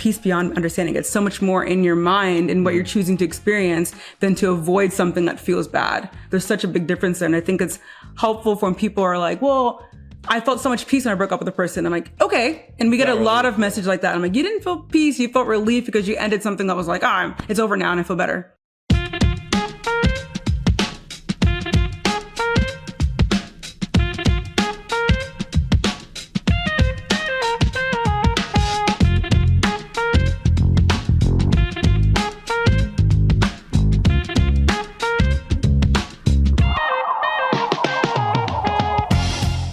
peace beyond understanding. It's so much more in your mind and what you're choosing to experience than to avoid something that feels bad. There's such a big difference there. And I think it's helpful when people are like, well, I felt so much peace when I broke up with a person. I'm like, okay. And we get a lot of messages like that. I'm like, you didn't feel peace. You felt relief because you ended something that was like, it's over now and I feel better.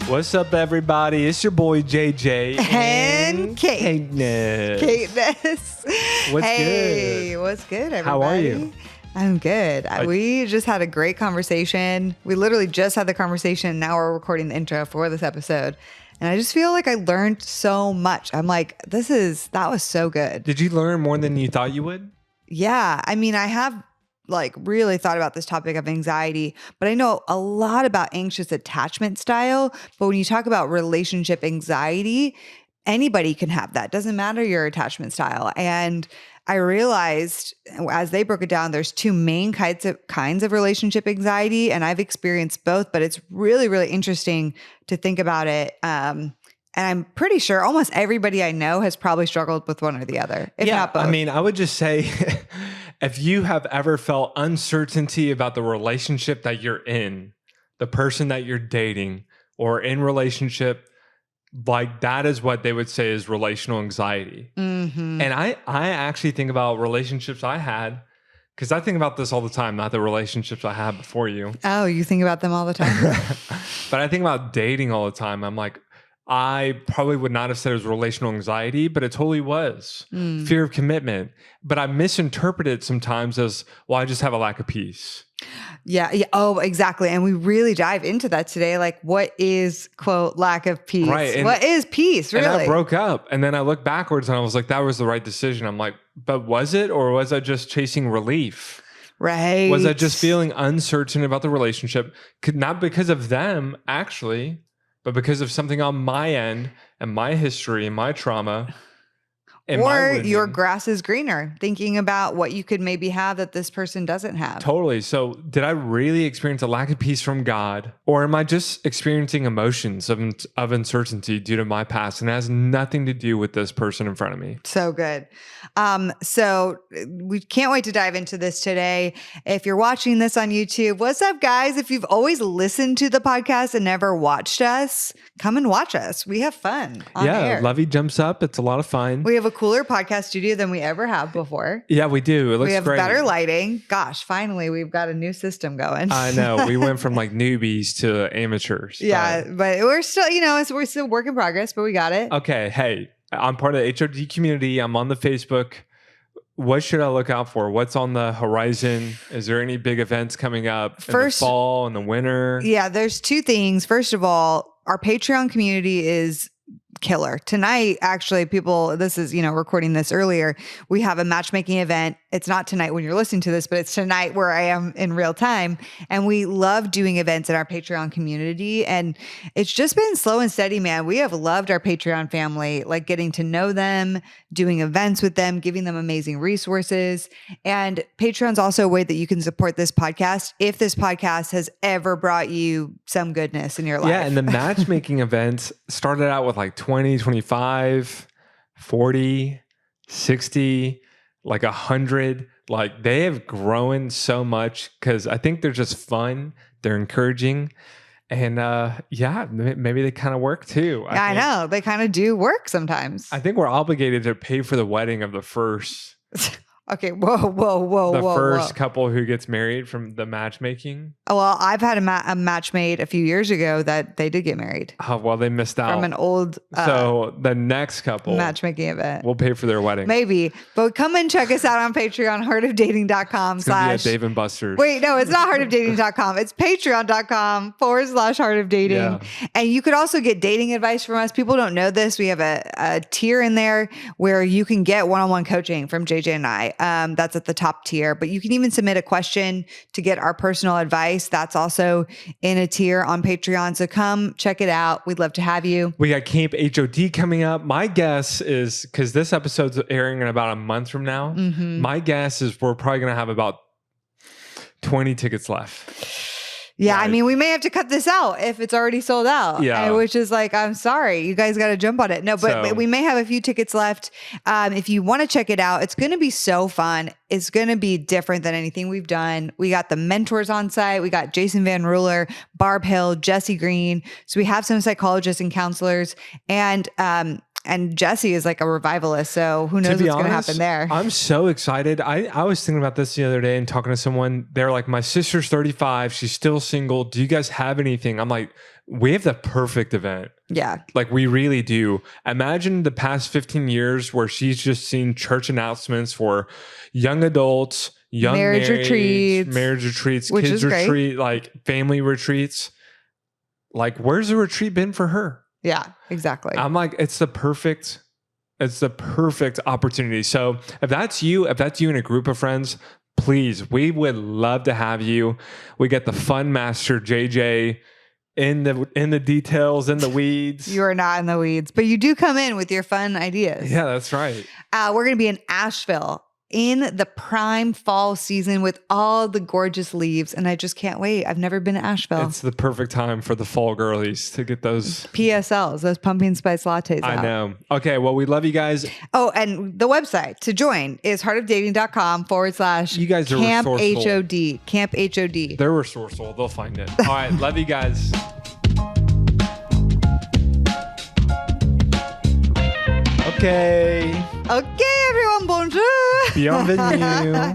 What's up, everybody? It's your boy JJ and Kate. Kateness. What's good? What's good, everybody? How are you? I'm good. We just had a great conversation. We literally just had the conversation. Now we're recording the intro for this episode. And I just feel like I learned so much. I'm like, that was so good. Did you learn more than you thought you would? Yeah. I mean, I have really thought about this topic of anxiety, but I know a lot about anxious attachment style. But when you talk about relationship anxiety, anybody can have that. Doesn't matter your attachment style. And I realized as they broke it down, there's two main kinds of relationship anxiety. And I've experienced both, but it's really, really interesting to think about it. And I'm pretty sure almost everybody I know has probably struggled with one or the other, if not both. I mean, I would just say if you have ever felt uncertainty about the relationship that you're in, the person that you're dating or in relationship, like that is what they would say is relational anxiety. Mm-hmm. And I actually think about relationships I had, because I think about this all the time, not the relationships I had before you. Oh, you think about them all the time? But I think about dating all the time. I'm like, I probably would not have said it was relational anxiety, but it totally was. Fear of commitment. But I misinterpret it sometimes as, well, I just have a lack of peace. Yeah. Oh, exactly. And we really dive into that today. Like, what is, quote, lack of peace? Right. And what is peace, really? And I broke up. And then I look backwards and I was like, that was the right decision. I'm like, but was it? Or was I just chasing relief? Right. Was I just feeling uncertain about the relationship? Not because of them, actually, but because of something on my end and my history and my trauma. Or your grass is greener, thinking about what you could maybe have that this person doesn't have. Totally. So did I really experience a lack of peace from God? Or am I just experiencing emotions of uncertainty due to my past? And it has nothing to do with this person in front of me. So good. So we can't wait to dive into this today. If you're watching this on YouTube, what's up, guys? If you've always listened to the podcast and never watched us, come and watch us. We have fun on air. Lovey jumps up. It's a lot of fun. We have a cooler podcast studio than we ever have before. Yeah, we do. It looks great. We have better lighting. Gosh, finally, we've got a new system going. I know. We went from like newbies to amateurs. Yeah, but we're still, we're still work in progress, but we got it. Okay. Hey, I'm part of the HRD community. I'm on the Facebook. What should I look out for? What's on the horizon? Is there any big events coming up in the fall and the winter? Yeah, there's two things. First of all, our Patreon community is killer. Tonight, actually, this is, recording this earlier. We have a matchmaking event. It's not tonight when you're listening to this, but it's tonight where I am in real time. And we love doing events in our Patreon community. And it's just been slow and steady, man. We have loved our Patreon family, like getting to know them, doing events with them, giving them amazing resources. And Patreon's also a way that you can support this podcast if this podcast has ever brought you some goodness in your life. Yeah, and the matchmaking events started out with like 20, 25, 40, 60, like 100. Like they have grown so much because I think they're just fun. They're encouraging. And maybe they kind of work too. I know. They kind of do work sometimes. I think we're obligated to pay for the wedding of the first. Okay, whoa. The first couple who gets married from the matchmaking. Well, I've had a match made a few years ago that they did get married. Oh, well, they missed out. From an old so the next couple matchmaking event. We'll pay for their wedding. Maybe. But come and check us out on Patreon, heartofdating.com/ It's gonna be at Dave and Buster's. Wait, no, it's not heartofdating.com. It's patreon.com/heartofdating. Yeah. And you could also get dating advice from us. People don't know this. We have a tier in there where you can get one-on-one coaching from JJ and I. That's at the top tier, but you can even submit a question to get our personal advice. That's also in a tier on Patreon. So come check it out. We'd love to have you. We got Camp HOD coming up. My guess is, because this episode's airing in about a month from now, my guess is we're probably going to have about 20 tickets left. Yeah, Right. I mean, we may have to cut this out if it's already sold out. Yeah. Which is like, I'm sorry, you guys got to jump on it. No, but we may have a few tickets left. If you want to check it out, it's going to be so fun. It's going to be different than anything we've done. We got the mentors on site. We got Jason Van Ruler, Barb Hill, Jesse Green. So we have some psychologists and counselors, and Jesse is like a revivalist, so who knows what's going to happen there. I'm so excited. I was thinking about this the other day and talking to someone. They're like, my sister's 35. She's still single. Do you guys have anything? I'm like, we have the perfect event. Yeah. Like, we really do. Imagine the past 15 years where she's just seen church announcements for young adults, young marriage retreats, which kids is great. retreat, like family retreats. Like, where's the retreat been for her? Yeah, exactly. I'm like, it's the perfect opportunity. So if that's you in a group of friends, please, we would love to have you. We get the fun master JJ in the details, in the weeds. You are not in the weeds, but you do come in with your fun ideas. Yeah, that's right. We're going to be in Asheville in the prime fall season with all the gorgeous leaves. And I just can't wait. I've never been to Asheville. It's the perfect time for the fall girlies to get those PSLs, those pumpkin spice lattes out. I know. Okay, well, we love you guys. Oh, and the website to join is heartofdating.com/. You guys are Camp resourceful. HOD. Camp HOD. They're resourceful. They'll find it. All right, love you guys. Okay. Okay, everyone, bonjour. Bienvenue.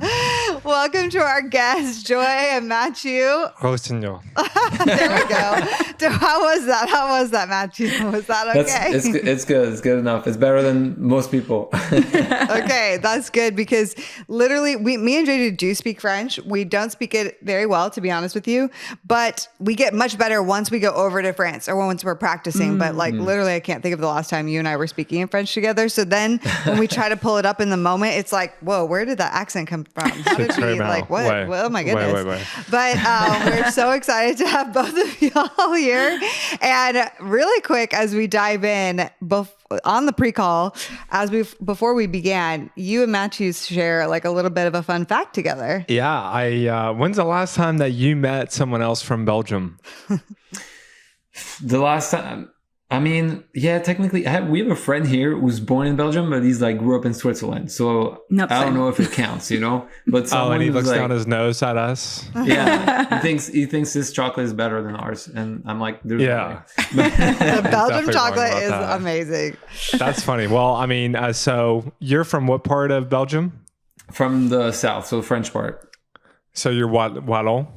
Welcome to our guests, Joy and Mathieu. Rossignol. There we go. How was that, Mathieu? Was that okay? It's good. It's good enough. It's better than most people. Okay, that's good because literally me and JJ do speak French. We don't speak it very well, to be honest with you, but we get much better once we go over to France or once we're practicing. But like literally, I can't think of the last time you and I were speaking in French together. So then when we try to pull it up in the moment, it's like, whoa, where did that accent come from? How did we, like, what? Wait. Well, oh my goodness. Wait. But we're so excited to have both of y'all here. And really quick, as we dive in on the pre-call, before we began, you and Mathieu share like a little bit of a fun fact together. Yeah, when's the last time that you met someone else from Belgium? The last time, I mean, yeah, technically, we have a friend here who's born in Belgium, but he's like grew up in Switzerland. So Nope, I don't same. know if it counts, But someone And he who's looks like, down his nose at us. yeah, he thinks his chocolate is better than ours, and I'm like, there's no Yeah. way. The Belgium definitely chocolate wrong about is that. amazing. That's funny. Well, I mean, so you're from what part of Belgium? From the south, so French part. So you're Wallon?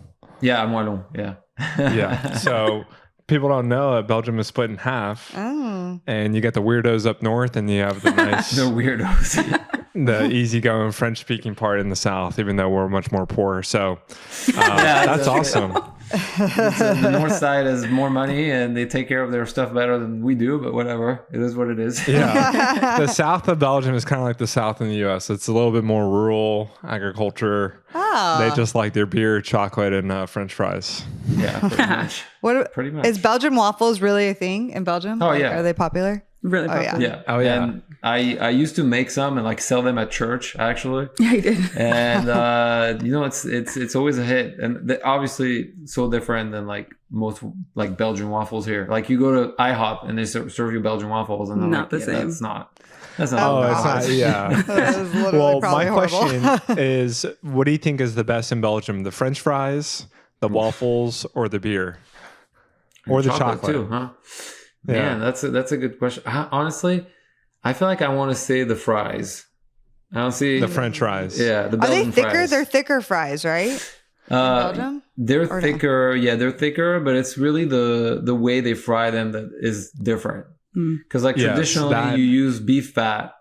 Yeah, I'm Wallon. Yeah. Yeah. So people don't know that Belgium is split in half. Oh. And you got the weirdos up north and you have the nice, The weirdos. the easygoing French speaking part in the south, even though we're much more poor. So Yeah, that's awesome. The north side has more money and they take care of their stuff better than we do, but whatever. It is what it is. Yeah. The south of Belgium is kind of like the south in the US. It's a little bit more rural agriculture. Oh. They just like their beer, chocolate, and French fries. Yeah, pretty much. What Pretty is much. Belgian waffles really a thing in Belgium? Oh, Like, yeah. Are they popular? Really Oh, yeah. popular. Yeah. Oh, yeah. And I used to make some and like sell them at church actually. Yeah, you did. And it's always a hit. And they're obviously so different than like most like Belgian waffles here. Like you go to IHOP and they serve you Belgian waffles and I'm Not like, the same. That's not Oh, Oh, it's God. not. Yeah. That is literally Well, probably my horrible. question is, what do you think is the best in Belgium? The French fries, the waffles, or the beer? Or the chocolate? too, huh? Yeah. Man, that's a good question. Honestly, I feel like I want to say the fries. I don't see The French fries. Yeah, the Are they Belgian thicker? fries. They're thicker fries, right? In Belgium? They're Or no? thicker. Yeah, they're thicker, but it's really the way they fry them that is different. Because like Yes, traditionally that- you use beef fat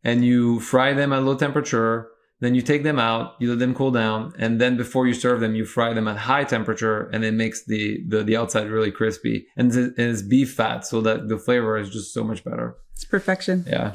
and you fry them at low temperature. Then you take them out, you let them cool down, and then before you serve them, you fry them at high temperature, and it makes the outside really crispy. And it's beef fat, so that the flavor is just so much better. It's perfection. Yeah.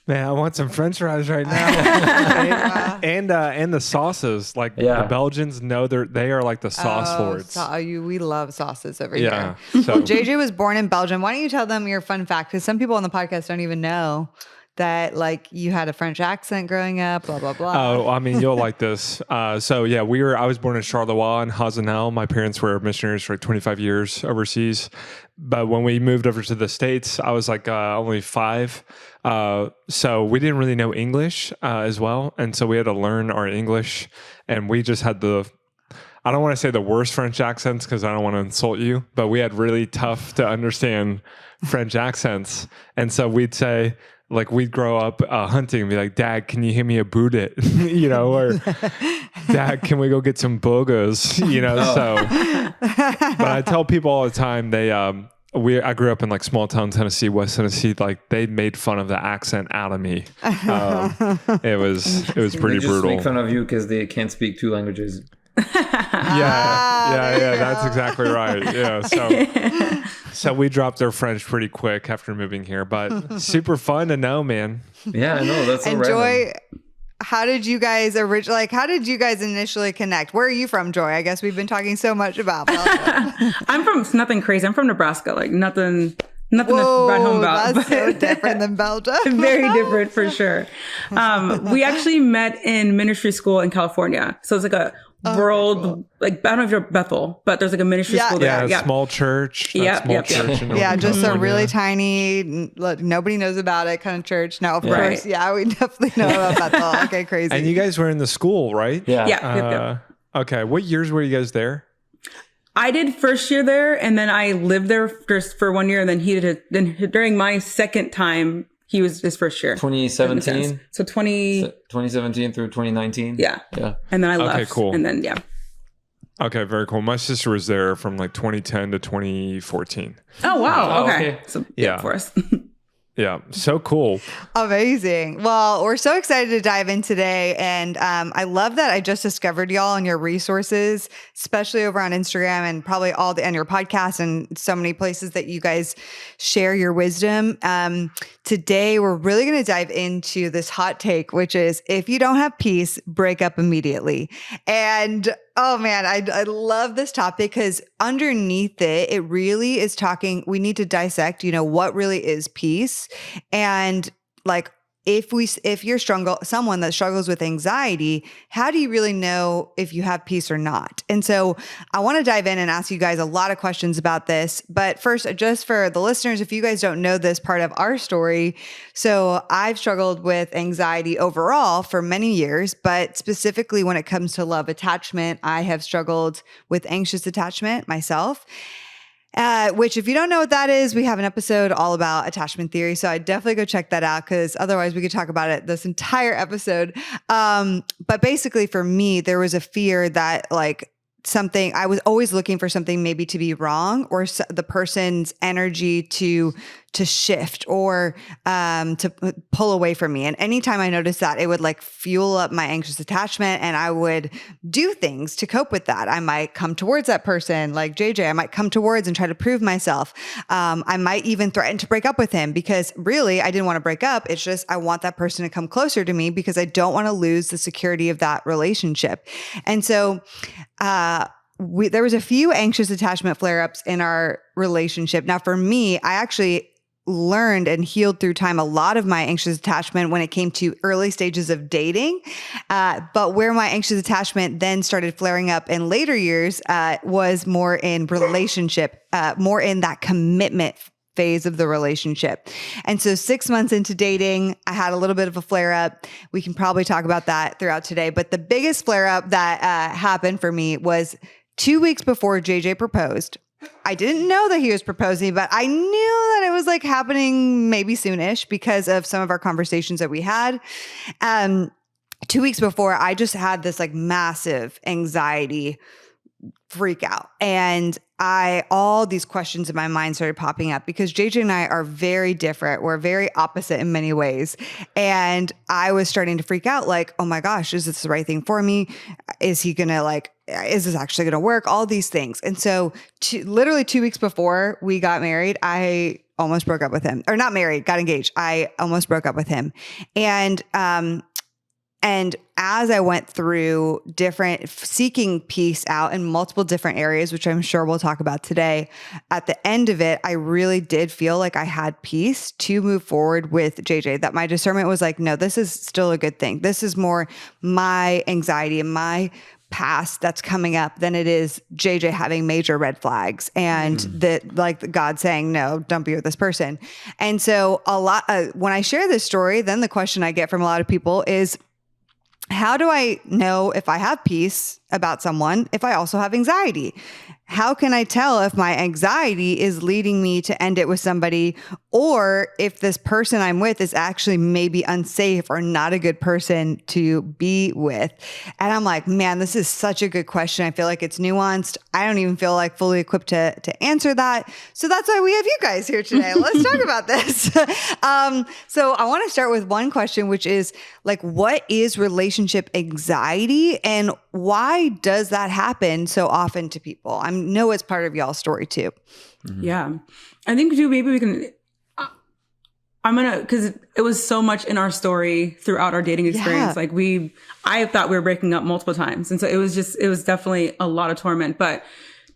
Man, I want some French fries right now. and the sauces. Like Yeah. the Belgians know they are like the sauce lords. We love sauces over Yeah. here. So JJ was born in Belgium. Why don't you tell them your fun fact? Because some people on the podcast don't even know that like you had a French accent growing up, blah, blah, blah. oh, I mean, you'll like this. So yeah, I was born in Charleroi and Hazenel. My parents were missionaries for like 25 years overseas. But when we moved over to the States, I was like only 5. So we didn't really know English as well. And so we had to learn our English, and we just had I don't want to say the worst French accents because I don't want to insult you, but we had really tough to understand French accents. And so we'd say, like, we'd grow up hunting and be like, Dad, can you hand me a boudet? Or Dad, can we go get some burgers? So, but I tell people all the time, I grew up in like small town Tennessee, West Tennessee. Like they made fun of the accent out of me. It was pretty They just brutal. make fun of you because they can't speak 2 languages. Yeah, that's exactly right. Yeah, so we dropped our French pretty quick after moving here, but super fun to know, man. Yeah, I know. That's so and random. Joy, how did you guys initially connect? Where are you from, Joy? I guess we've been talking so much about Belgium. I'm from nothing crazy. I'm from Nebraska. Like nothing to write home about. That's so different than Belgium. Very different for sure. We actually met in ministry school in California. So it's like a world, like, I don't know if you're Bethel, but there's like a ministry school there. Yeah, small church. Yep. Church in Yeah, just a California. really tiny, nobody knows about it kind of church. No, of course. Right. Yeah, we definitely know about Bethel. Okay, crazy. And you guys were in the school, right? Yeah. Yep. Okay. What years were you guys there? I did first year there, and then I lived there just for 1 year, and then he did it. Then during my second time, he was his first year. 2017. So 2017 through 2019. Yeah. Yeah. And then I left. Okay, cool. And then, yeah. Okay, very cool. My sister was there from like 2010 to 2014. Oh, wow. Oh, Okay. okay. So, Yeah. for us. Yeah, so cool. Amazing. Well, we're so excited to dive in today. And I love that I just discovered y'all and your resources, especially over on Instagram and probably and your podcast and so many places that you guys share your wisdom. Today, we're really going to dive into this hot take, which is if you don't have peace, break up immediately. And oh man, I love this topic because underneath it, it really is talking, we need to dissect, what really is peace. And like, if you're someone that struggles with anxiety, how do you really know if you have peace or not? And so I want to dive in and ask you guys a lot of questions about this. But first, just for the listeners, if you guys don't know this part of our story, so I've struggled with anxiety overall for many years, but specifically when it comes to love attachment, I have struggled with anxious attachment myself. Which if you don't know what that is, we have an episode all about attachment theory. So I'd definitely go check that out because otherwise we could talk about it this entire episode. But basically for me, there was a fear that like I was always looking for something maybe to be wrong or the person's energy to shift or to pull away from me. And anytime I noticed that, it would like fuel up my anxious attachment and I would do things to cope with that. I might come towards that person like JJ. I might come towards and try to prove myself. I might even threaten to break up with him because really I didn't want to break up. It's just I want that person to come closer to me because I don't want to lose the security of that relationship. And so there was a few anxious attachment flare-ups in our relationship. Now for me, I actually learned and healed through time a lot of my anxious attachment when it came to early stages of dating. But where my anxious attachment then started flaring up in later years was more in relationship, more in that commitment phase of the relationship. And so 6 months into dating, I had a little bit of a flare up. We can probably talk about that throughout today. But the biggest flare up that happened for me was 2 weeks before JJ proposed. I didn't know that he was proposing, but I knew that it was like happening maybe soonish because of some of our conversations that we had. 2 weeks before, I just had this like massive anxiety freak out. And all these questions in my mind started popping up because JJ and I are very different. We're very opposite in many ways. And I was starting to freak out like, oh my gosh, is this the right thing for me? Is this actually going to work? All these things. And so literally 2 weeks before we got married, I almost broke up with him, or not married, got engaged. I almost broke up with him. And as I went through seeking peace out in multiple different areas, which I'm sure we'll talk about today, at the end of it, I really did feel like I had peace to move forward with JJ, that my discernment was like, no, this is still a good thing. This is more my anxiety and my past that's coming up than it is JJ having major red flags and that like God saying, no, don't be with this person. And so when I share this story, then the question I get from a lot of people is, how do I know if I have peace about someone if I also have anxiety? How can I tell if my anxiety is leading me to end it with somebody, or if this person I'm with is actually maybe unsafe or not a good person to be with? And I'm like, man, this is such a good question. I feel like it's nuanced. I don't even feel like fully equipped to answer that. So that's why we have you guys here today. Let's talk about this. So I want to start with one question, which is like, what is relationship anxiety and why does that happen so often to people? I know it's part of y'all's story too. Mm-hmm. Yeah. I think too, maybe we can, because it was so much in our story throughout our dating experience. Yeah. Like I thought we were breaking up multiple times. And so it was definitely a lot of torment, but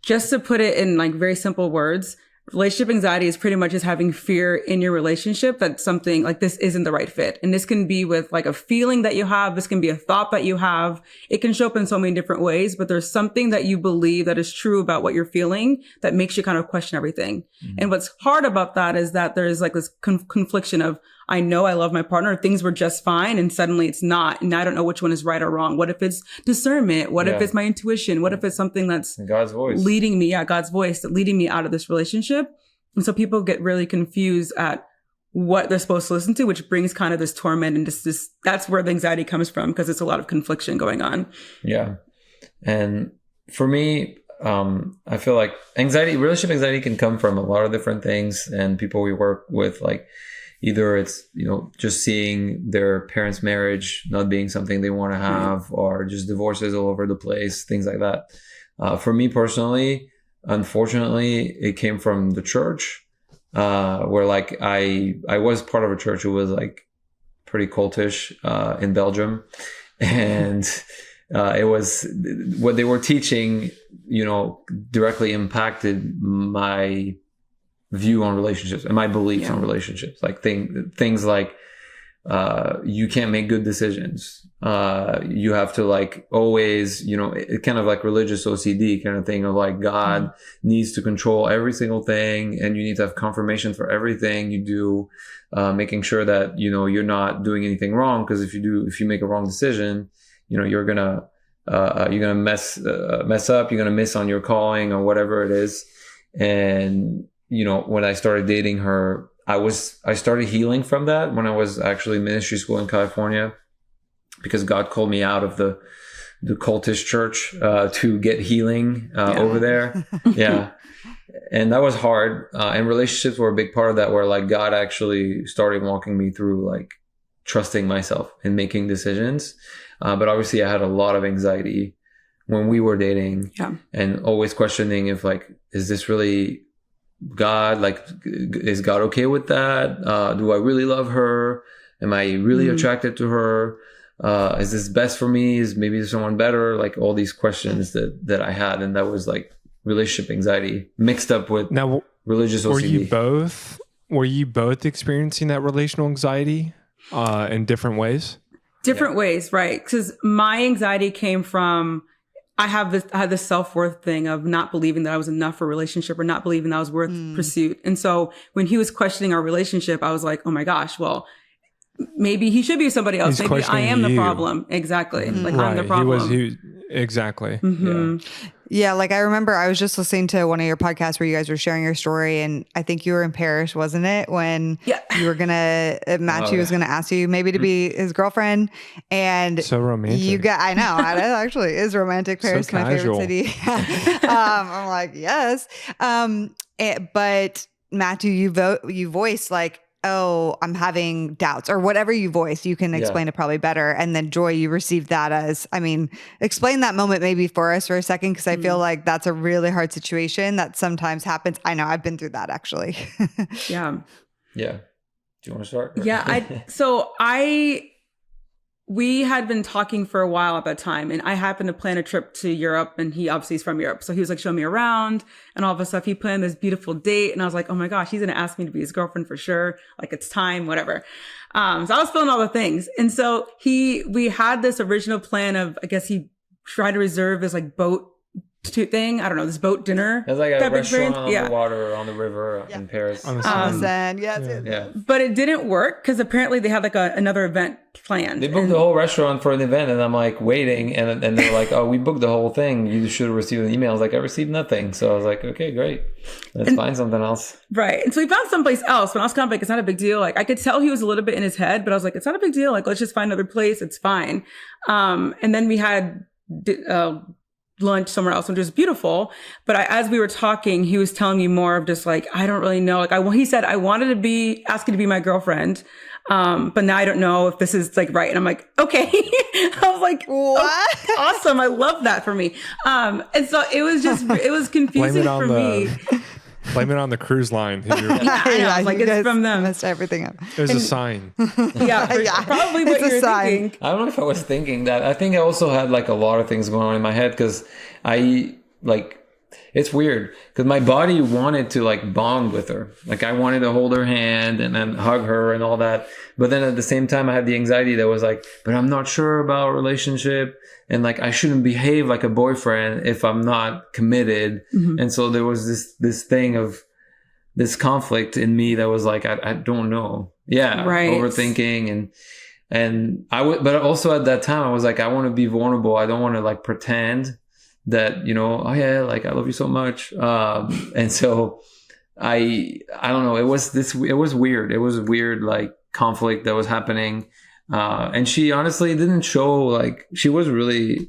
just to put it in like very simple words, relationship anxiety is pretty much just having fear in your relationship that something like this isn't the right fit. And this can be with like a feeling that you have. This can be a thought that you have. It can show up in so many different ways, but there's something that you believe that is true about what you're feeling that makes you kind of question everything. Mm-hmm. And what's hard about that is that there's like this confliction of, I know I love my partner. Things were just fine. And suddenly it's not. And I don't know which one is right or wrong. What if it's discernment? What if it's my intuition? What if it's something that's God's voice leading me? Yeah, God's voice leading me out of this relationship. And so people get really confused at what they're supposed to listen to, which brings kind of this torment and just this, that's where the anxiety comes from, because it's a lot of confliction going on. Yeah. And for me, I feel like relationship anxiety can come from a lot of different things, and people we work with, like, either it's, just seeing their parents' marriage not being something they want to have, or just divorces all over the place, things like that. For me personally, unfortunately, it came from the church, where like I was part of a church who was like pretty cultish in Belgium, and it was what they were teaching, directly impacted my view on relationships and my beliefs on relationships. Like things like you can't make good decisions. You have to like always, it kind of like religious OCD kind of thing of like God needs to control every single thing, and you need to have confirmation for everything you do, making sure that, you're not doing anything wrong. Because if you make a wrong decision, you're gonna mess up, you're gonna miss on your calling or whatever it is. And when I started dating her, I started healing from that when I was actually in ministry school in California, because God called me out of the cultist church to get healing over there. Yeah. And that was hard. And relationships were a big part of that, where like God actually started walking me through like trusting myself and making decisions. But obviously I had a lot of anxiety when we were dating, and always questioning if like, is this really God? Like, is God okay with that? Do I really love her? Am I really attracted to her? Is this best for me? Is maybe there's someone better? Like all these questions that I had, and that was like relationship anxiety mixed up with religious OCD. Were you both experiencing that relational anxiety in different ways? Different ways, right? Because my anxiety came from, I had this self-worth thing of not believing that I was enough for a relationship, or not believing that I was worth pursuit. And so when he was questioning our relationship, I was like, oh my gosh, well, maybe he should be with somebody else. Maybe I am the problem. Exactly. Like I'm the problem. Exactly. Mm-hmm. Yeah. Like I remember I was just listening to one of your podcasts where you guys were sharing your story, and I think you were in Paris, wasn't it? When you were Mathieu was gonna ask you maybe to be his girlfriend, and so romantic. I know, it actually is romantic. Paris, so my favorite city. I'm like, yes. But Mathieu, you voiced like, oh, I'm having doubts, or whatever you voice, you can explain it probably better. And then Joy, you received that as, I mean, explain that moment maybe for us for a second, because I feel like that's a really hard situation that sometimes happens. I know I've been through that actually. Yeah. Yeah. Do you want to start? Yeah. We had been talking for a while at that time, and I happened to plan a trip to Europe, and he obviously is from Europe. So he was like showing me around and all of a sudden he planned this beautiful date. And I was like, oh my gosh, he's going to ask me to be his girlfriend for sure. Like, it's time, whatever. So I was feeling all the things. And so we had this original plan of, I guess he tried to reserve this like boat thing. I don't know, this boat dinner. It's like a restaurant on the water or on the river in Paris. On the sand. Yes. But it didn't work because apparently they had like another event planned. They booked the whole restaurant for an event, and I'm like waiting, and they're like, "Oh, we booked the whole thing. You should have received an email." I was like, "I received nothing." So I was like, "Okay, great. Let's find something else." Right. And so we found someplace else, but I was kind of like, "It's not a big deal." Like, I could tell he was a little bit in his head, but I was like, "It's not a big deal. Like, let's just find another place. It's fine." And then we had lunch somewhere else, which was beautiful. But as we were talking, he was telling me more of just like, I don't really know. Like, he said, I wanted to ask you to be my girlfriend. But now I don't know if this is like right. And I'm like, okay. I was like, what? Oh, awesome. I love that for me. And so it was confusing for me. Blame it on the cruise line. I was like, it's from them. Messed everything up. It was a sign. Yeah, probably what you're thinking. I don't know if I was thinking that. I think I also had like a lot of things going on in my head because it's weird because my body wanted to like bond with her. Like, I wanted to hold her hand and then hug her and all that. But then at the same time, I had the anxiety that was like, but I'm not sure about a relationship. And like, I shouldn't behave like a boyfriend if I'm not committed. Mm-hmm. And so there was this thing of this conflict in me that was like, I don't know. Yeah. Right. Overthinking but also at that time I was like, I want to be vulnerable. I don't want to like pretend that, oh yeah, like I love you so much. And so I don't know. It was weird. It was a weird like conflict that was happening. And she honestly didn't show like, she was really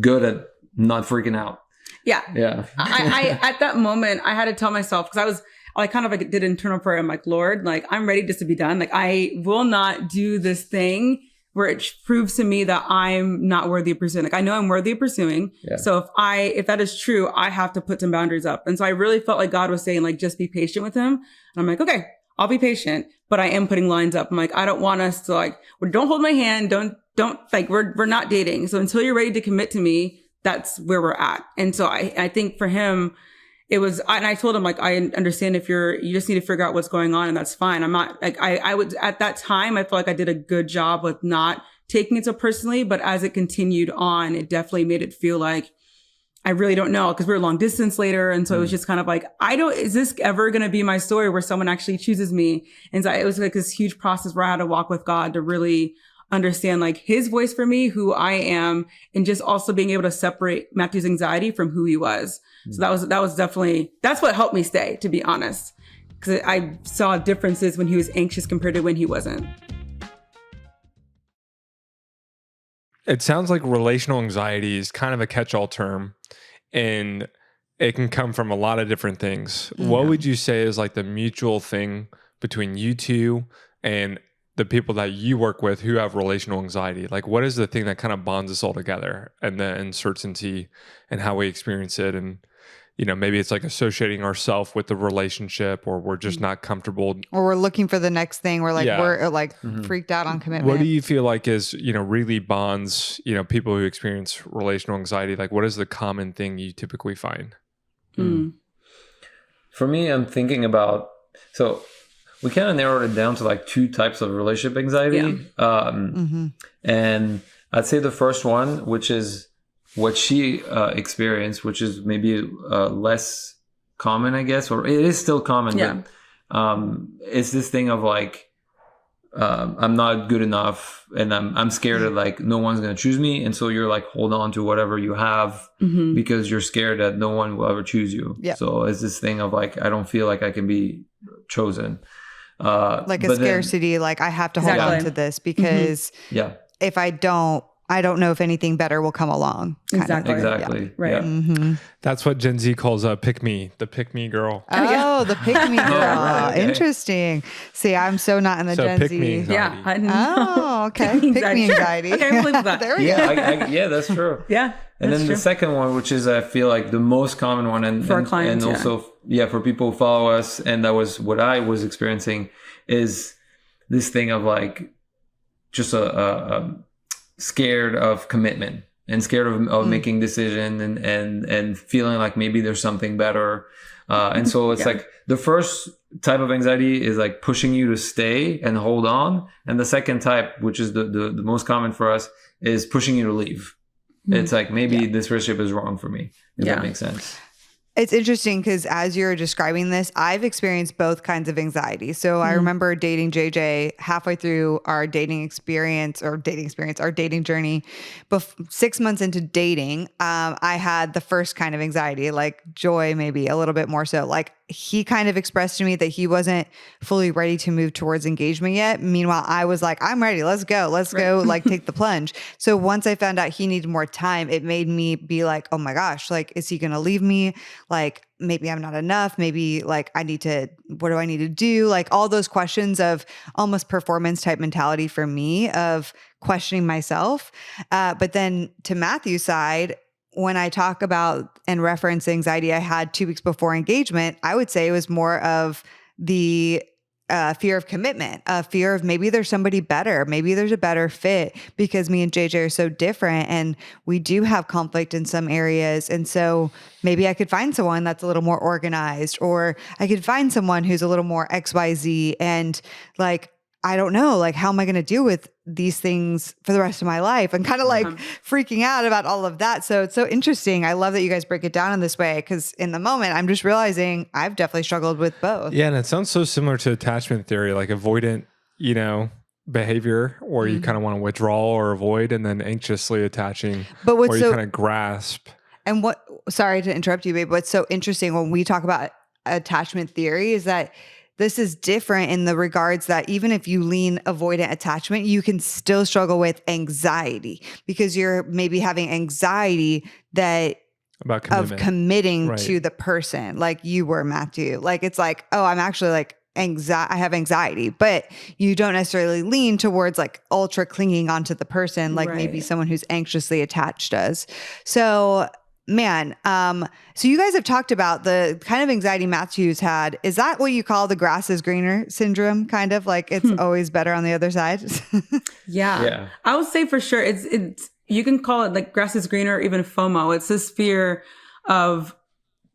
good at not freaking out. Yeah. Yeah. I at that moment I had to tell myself, because I kind of like did internal prayer. I'm like, Lord, like, I'm ready just to be done. Like, I will not do this thing where it proves to me that I'm not worthy of pursuing. Like, I know I'm worthy of pursuing. Yeah. So if that is true, I have to put some boundaries up. And so I really felt like God was saying, like, just be patient with him. And I'm like, okay, I'll be patient, but I am putting lines up. I'm like, I don't want us to like, don't hold my hand. Don't like, we're not dating. So until you're ready to commit to me, that's where we're at. And so I think for him, it was, and I told him, like, I understand if you just need to figure out what's going on, and that's fine. I'm not like, I would, at that time, I felt like I did a good job with not taking it so personally, but as it continued on, it definitely made it feel like I really don't know, because we were long distance later. And so it was just kind of like, is this ever going to be my story where someone actually chooses me? And so it was like this huge process where I had to walk with God to really understand like his voice for me, who I am, and just also being able to separate Matthew's anxiety from who he was. So that was definitely, that's what helped me stay, to be honest, because I saw differences when he was anxious compared to when he wasn't. It sounds like relational anxiety is kind of a catch-all term, and it can come from a lot of different things. Yeah. What would you say is like the mutual thing between you two and the people that you work with who have relational anxiety? Like, what is the thing that kind of bonds us all together, and the uncertainty and how we experience it? And, maybe it's like associating ourselves with the relationship, or we're just not comfortable, or we're looking for the next thing. We're like, we're like freaked out on commitment. What do you feel like is, really bonds, people who experience relational anxiety? Like, what is the common thing you typically find? For me, I'm thinking about, so we kind of narrowed it down to like two types of relationship anxiety. Yeah. And I'd say the first one, which is what she experienced, which is maybe less common, I guess, or it is still common. Yeah. But it's this thing of like, I'm not good enough, and I'm scared that like no one's going to choose me. And so you're like, hold on to whatever you have because you're scared that no one will ever choose you. Yeah. So it's this thing of like, I don't feel like I can be chosen. Like a scarcity, like I have to hold on to this because if I don't, I don't know if anything better will come along. Exactly. Exactly. Right. Yeah. Mm-hmm. That's what Gen Z calls the pick me girl. Oh, the pick me girl. right, okay. Interesting. See, I'm so not in the So Gen pick Z. me anxiety. Yeah. I know. Oh, okay. Pick me Sure. anxiety. Okay, I believe that. There we Yeah, go. yeah, that's true. Yeah. And that's then true. the second one, which is I feel like the most common one, and For our clients, and also for people who follow us, and that was what I was experiencing, is this thing of like just a scared of commitment and scared of making decision and feeling like maybe there's something better. And so it's like the first type of anxiety is like pushing you to stay and hold on. And the second type, which is the most common for us, is pushing you to leave. It's like, maybe this relationship is wrong for me, if that makes sense. It's interesting because as you're describing this, I've experienced both kinds of anxiety. So I remember dating JJ halfway through our dating journey. 6 months into dating, I had the first kind of anxiety, like Joy, maybe a little bit more so. Like he kind of expressed to me that he wasn't fully ready to move towards engagement yet. Meanwhile, I was like, I'm ready. Let's go, like take the plunge. So once I found out he needed more time, it made me be like, oh my gosh, like, is he going to leave me? Like, maybe I'm not enough. Maybe like what do I need to do? Like all those questions of almost performance type mentality for me of questioning myself. But then to Matthew's side, when I talk about and reference anxiety I had 2 weeks before engagement, I would say it was more of the fear of commitment, a fear of maybe there's somebody better, maybe there's a better fit because me and JJ are so different and we do have conflict in some areas. And so maybe I could find someone that's a little more organized, or I could find someone who's a little more XYZ. And like, I don't know, like, how am I going to deal with these things for the rest of my life? And kind of like freaking out about all of that. So it's so interesting. I love that you guys break it down in this way, because in the moment, I'm just realizing I've definitely struggled with both. Yeah. And it sounds so similar to attachment theory, like avoidant, behavior, or you kind of want to withdraw or avoid, and then anxiously attaching, But what's or you so, kind of grasp. and sorry to interrupt you, babe, what's so interesting when we talk about attachment theory is that this is different in the regards that even if you lean avoidant attachment, you can still struggle with anxiety because you're maybe having anxiety About commitment. of committing Right. to the person, like you were, Matthew. Like it's like, oh, I'm actually like I have anxiety, but you don't necessarily lean towards like ultra clinging onto the person, like maybe Right. someone who's anxiously attached does. So man, so you guys have talked about the kind of anxiety Matthew's had. Is that what you call the grass is greener syndrome? Kind of like it's always better on the other side? Yeah. I would say for sure it's you can call it like grass is greener, or even FOMO. It's this fear of,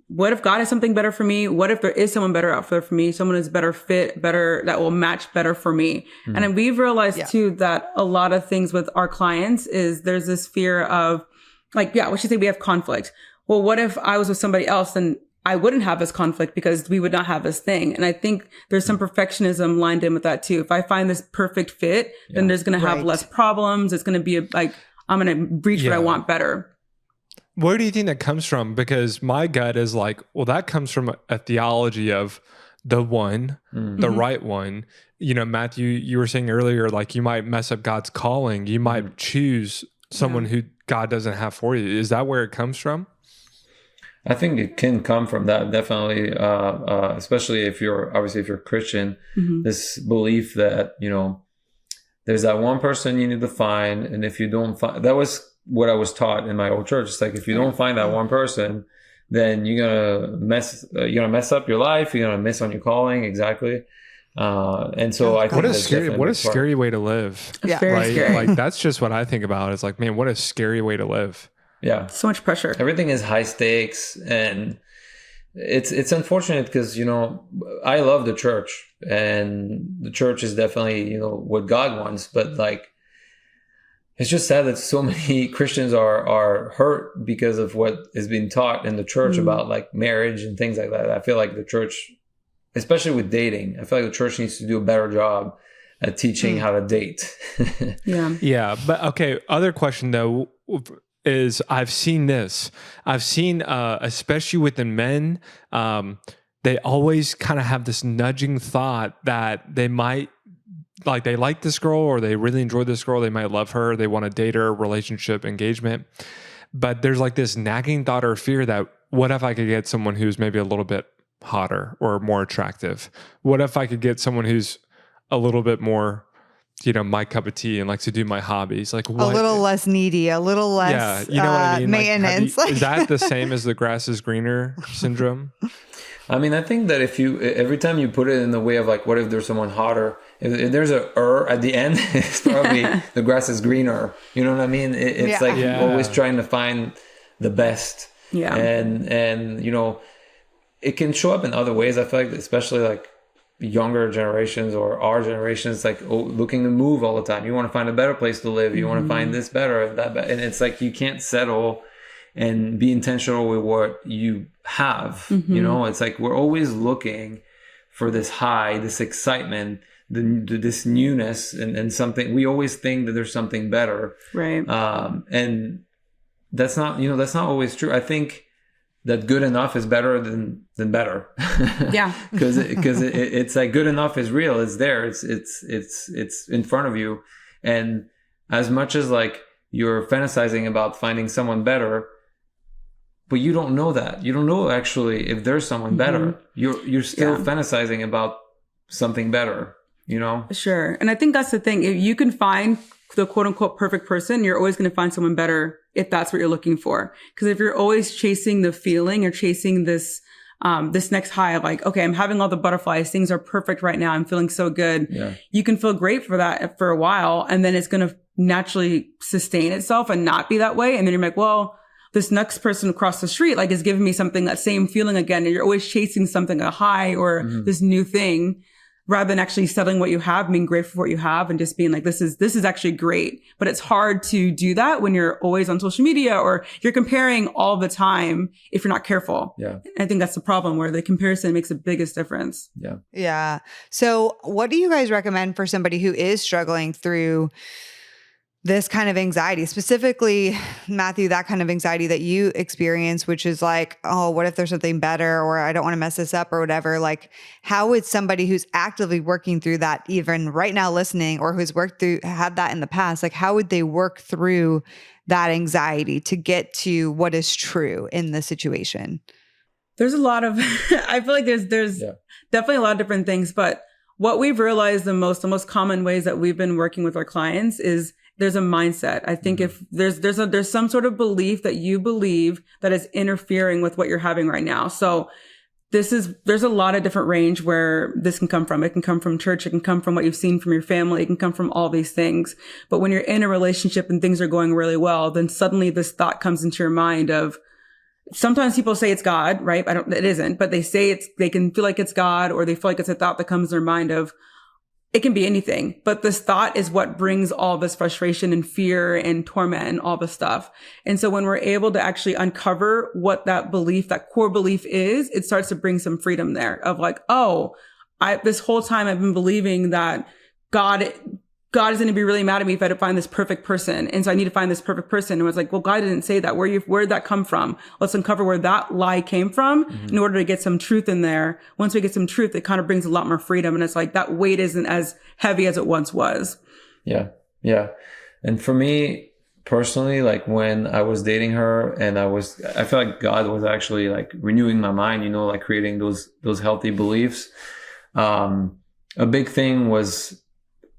what if God has something better for me? What if there is someone better out there for me? Someone who's better fit, better, that will match better for me. And then we've realized too that a lot of things with our clients is there's this fear of like, what you say, we have conflict. Well, what if I was with somebody else, then I wouldn't have this conflict because we would not have this thing. And I think there's some perfectionism lined in with that too. If I find this perfect fit, then there's going to have less problems. It's going to be like, I'm going to reach what I want better. Where do you think that comes from? Because my gut is like, well, that comes from a theology of the one, the right one. Matthew, you were saying earlier, like you might mess up God's calling. You might choose someone who God doesn't have for you. Is that where it comes from? I think it can come from that, definitely, especially if you're Christian, this belief that, there's that one person you need to find. And if you don't find, that was what I was taught in my old church. It's like, if you don't find that one person, then you're going to mess up your life. You're going to miss on your calling. Exactly. And so I think what a scary way to live. Yeah. Very scary. Like that's just what I think about. It's like, man, what a scary way to live. Yeah. So much pressure. Everything is high stakes, and it's unfortunate because, I love the church, and the church is definitely, what God wants, but like, it's just sad that so many Christians are hurt because of what is being taught in the church about like marriage and things like that. I feel like the church, especially with dating, I feel like the church needs to do a better job at teaching how to date. Yeah. But okay. Other question though is I've seen, especially within men, they always kind of have this nudging thought that they might like they like this girl or they really enjoy this girl. They might love her. They want to date her, relationship, engagement. But there's like this nagging thought or fear that what if I could get someone who's maybe a little bit hotter or more attractive? What if I could get someone who's a little bit more, my cup of tea and likes to do my hobbies? Like what? A little less needy, a little less what I mean? maintenance. Is that the same as the grass is greener syndrome? I mean, I think that every time you put it in the way of like, what if there's someone hotter? If there's a at the end, it's probably the grass is greener. You know what I mean? It's like you're always trying to find the best. Yeah. And it can show up in other ways. I feel like, especially like younger generations or our generation, it's like looking to move all the time. You want to find a better place to live. You want to find this better and that better. And it's like, you can't settle and be intentional with what you have. It's like we're always looking for this high, this excitement, this newness and something. We always think that there's something better. Right. And that's not always true. I think that good enough is better than better. Yeah. Because it's like good enough is real. It's there. It's in front of you. And as much as like you're fantasizing about finding someone better, but you don't know that. You don't know actually if there's someone better. You're still fantasizing about something better, Sure. And I think that's the thing. If you can find the quote unquote perfect person, you're always going to find someone better if that's what you're looking for. Because if you're always chasing the feeling or chasing this next high of like, okay, I'm having all the butterflies, things are perfect right now, I'm feeling so good. Yeah. You can feel great for that for a while, and then it's going to naturally sustain itself and not be that way. And then you're like, well, this next person across the street like is giving me something, that same feeling again. And you're always chasing something, a high or this new thing, rather than actually settling what you have, being grateful for what you have, and just being like, this is actually great. But it's hard to do that when you're always on social media or you're comparing all the time if you're not careful. Yeah. I think that's the problem, where the comparison makes the biggest difference. Yeah. Yeah. So what do you guys recommend for somebody who is struggling through this kind of anxiety, specifically, Mathieu, that kind of anxiety that you experience, which is like, oh, what if there's something better, or I don't want to mess this up or whatever? Like, how would somebody who's actively working through that, even right now listening, or who's had that in the past, like how would they work through that anxiety to get to what is true in the situation? There's a lot of, I feel like there's definitely a lot of different things, but what we've realized the most common ways that we've been working with our clients is there's a mindset. I think if there's some sort of belief that you believe that is interfering with what you're having right now. So there's a lot of different range where this can come from. It can come from church. It can come from what you've seen from your family. It can come from all these things. But when you're in a relationship and things are going really well, then suddenly this thought comes into your mind of, sometimes people say it's God, right? It isn't, but they can feel like it's God, or they feel like it's a thought that comes to their mind of, it can be anything, but this thought is what brings all this frustration and fear and torment and all this stuff. And so when we're able to actually uncover what that belief, that core belief is, it starts to bring some freedom there of like, oh, this whole time I've been believing that God is going to be really mad at me if I don't find this perfect person. And so I need to find this perfect person. And I was like, well, God didn't say that. Where did that come from? Let's uncover where that lie came from in order to get some truth in there. Once we get some truth, it kind of brings a lot more freedom. And it's like that weight isn't as heavy as it once was. Yeah. Yeah. And for me personally, like when I was dating her and I feel like God was actually like renewing my mind, like creating those healthy beliefs. A big thing was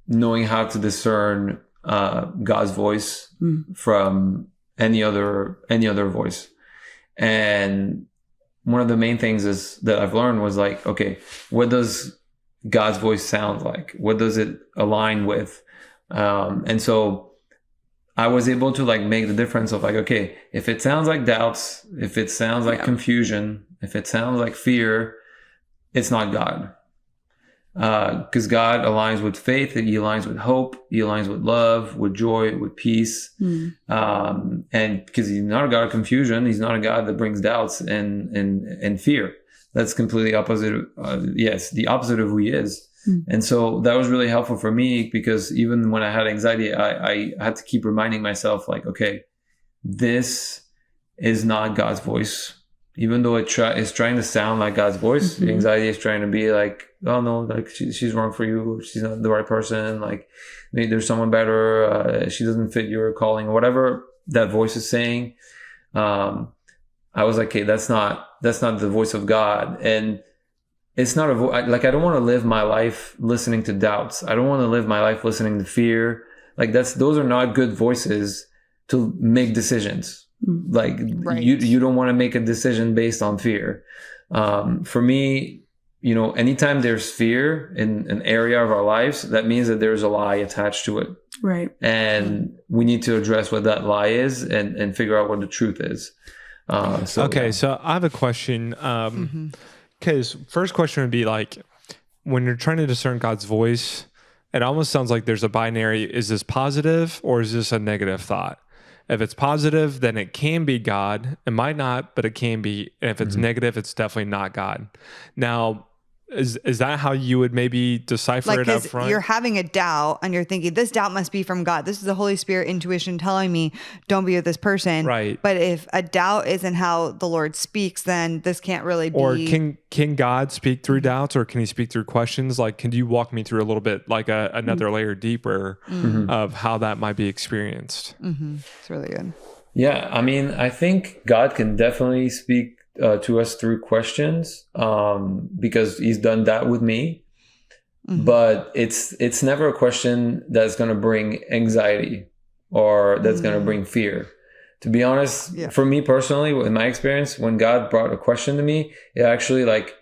knowing how to discern God's voice from any other voice. And one of the main things that I've learned was like, okay, what does God's voice sound like? What does it align with? And so I was able to like make the difference of like, okay, if it sounds like doubts, if it sounds like confusion, if it sounds like fear, it's not God. Because God aligns with faith, He aligns with hope, He aligns with love, with joy, with peace. And because He's not a God of confusion, He's not a God that brings doubts and fear. That's completely opposite. The opposite of who He is. And so that was really helpful for me, because even when I had anxiety, I had to keep reminding myself like, okay, this is not God's voice. even though it's trying to sound like God's voice, Mm-hmm. anxiety is trying to be like, oh no, like she's wrong for you. She's not the right person. Like maybe there's someone better. She doesn't fit your calling, or whatever that voice is saying. I was like, okay, that's not the voice of God. And it's not like, I don't want to live my life listening to doubts. I don't want to live my life listening to fear. Like those are not good voices to make decisions. Like Right. you don't want to make a decision based on fear. For me, anytime there's fear in an area of our lives, that means that there's a lie attached to it. Right. And we need to address what that lie is and figure out what the truth is. So I have a question. Because first question would be like, when you're trying to discern God's voice, it almost sounds like there's a binary. Is this positive or is this a negative thought? If it's positive, then it can be God. It might not, but it can be. And if it's negative, it's definitely not God. Now, is that how you would maybe decipher it up front? You're having a doubt and you're thinking, this doubt must be from God. This is the Holy Spirit intuition telling me, don't be with this person. Right. But if a doubt isn't how the Lord speaks, then this can't really be. Or can God speak through doubts, or can he speak through questions? Like, can you walk me through a little bit, like another layer deeper of how that might be experienced? It's really good. Yeah, I mean, I think God can definitely speak to us through questions, because he's done that with me. But it's never a question that's going to bring anxiety or that's going to bring fear. To be honest, for me personally, in my experience, when God brought a question to me, it actually like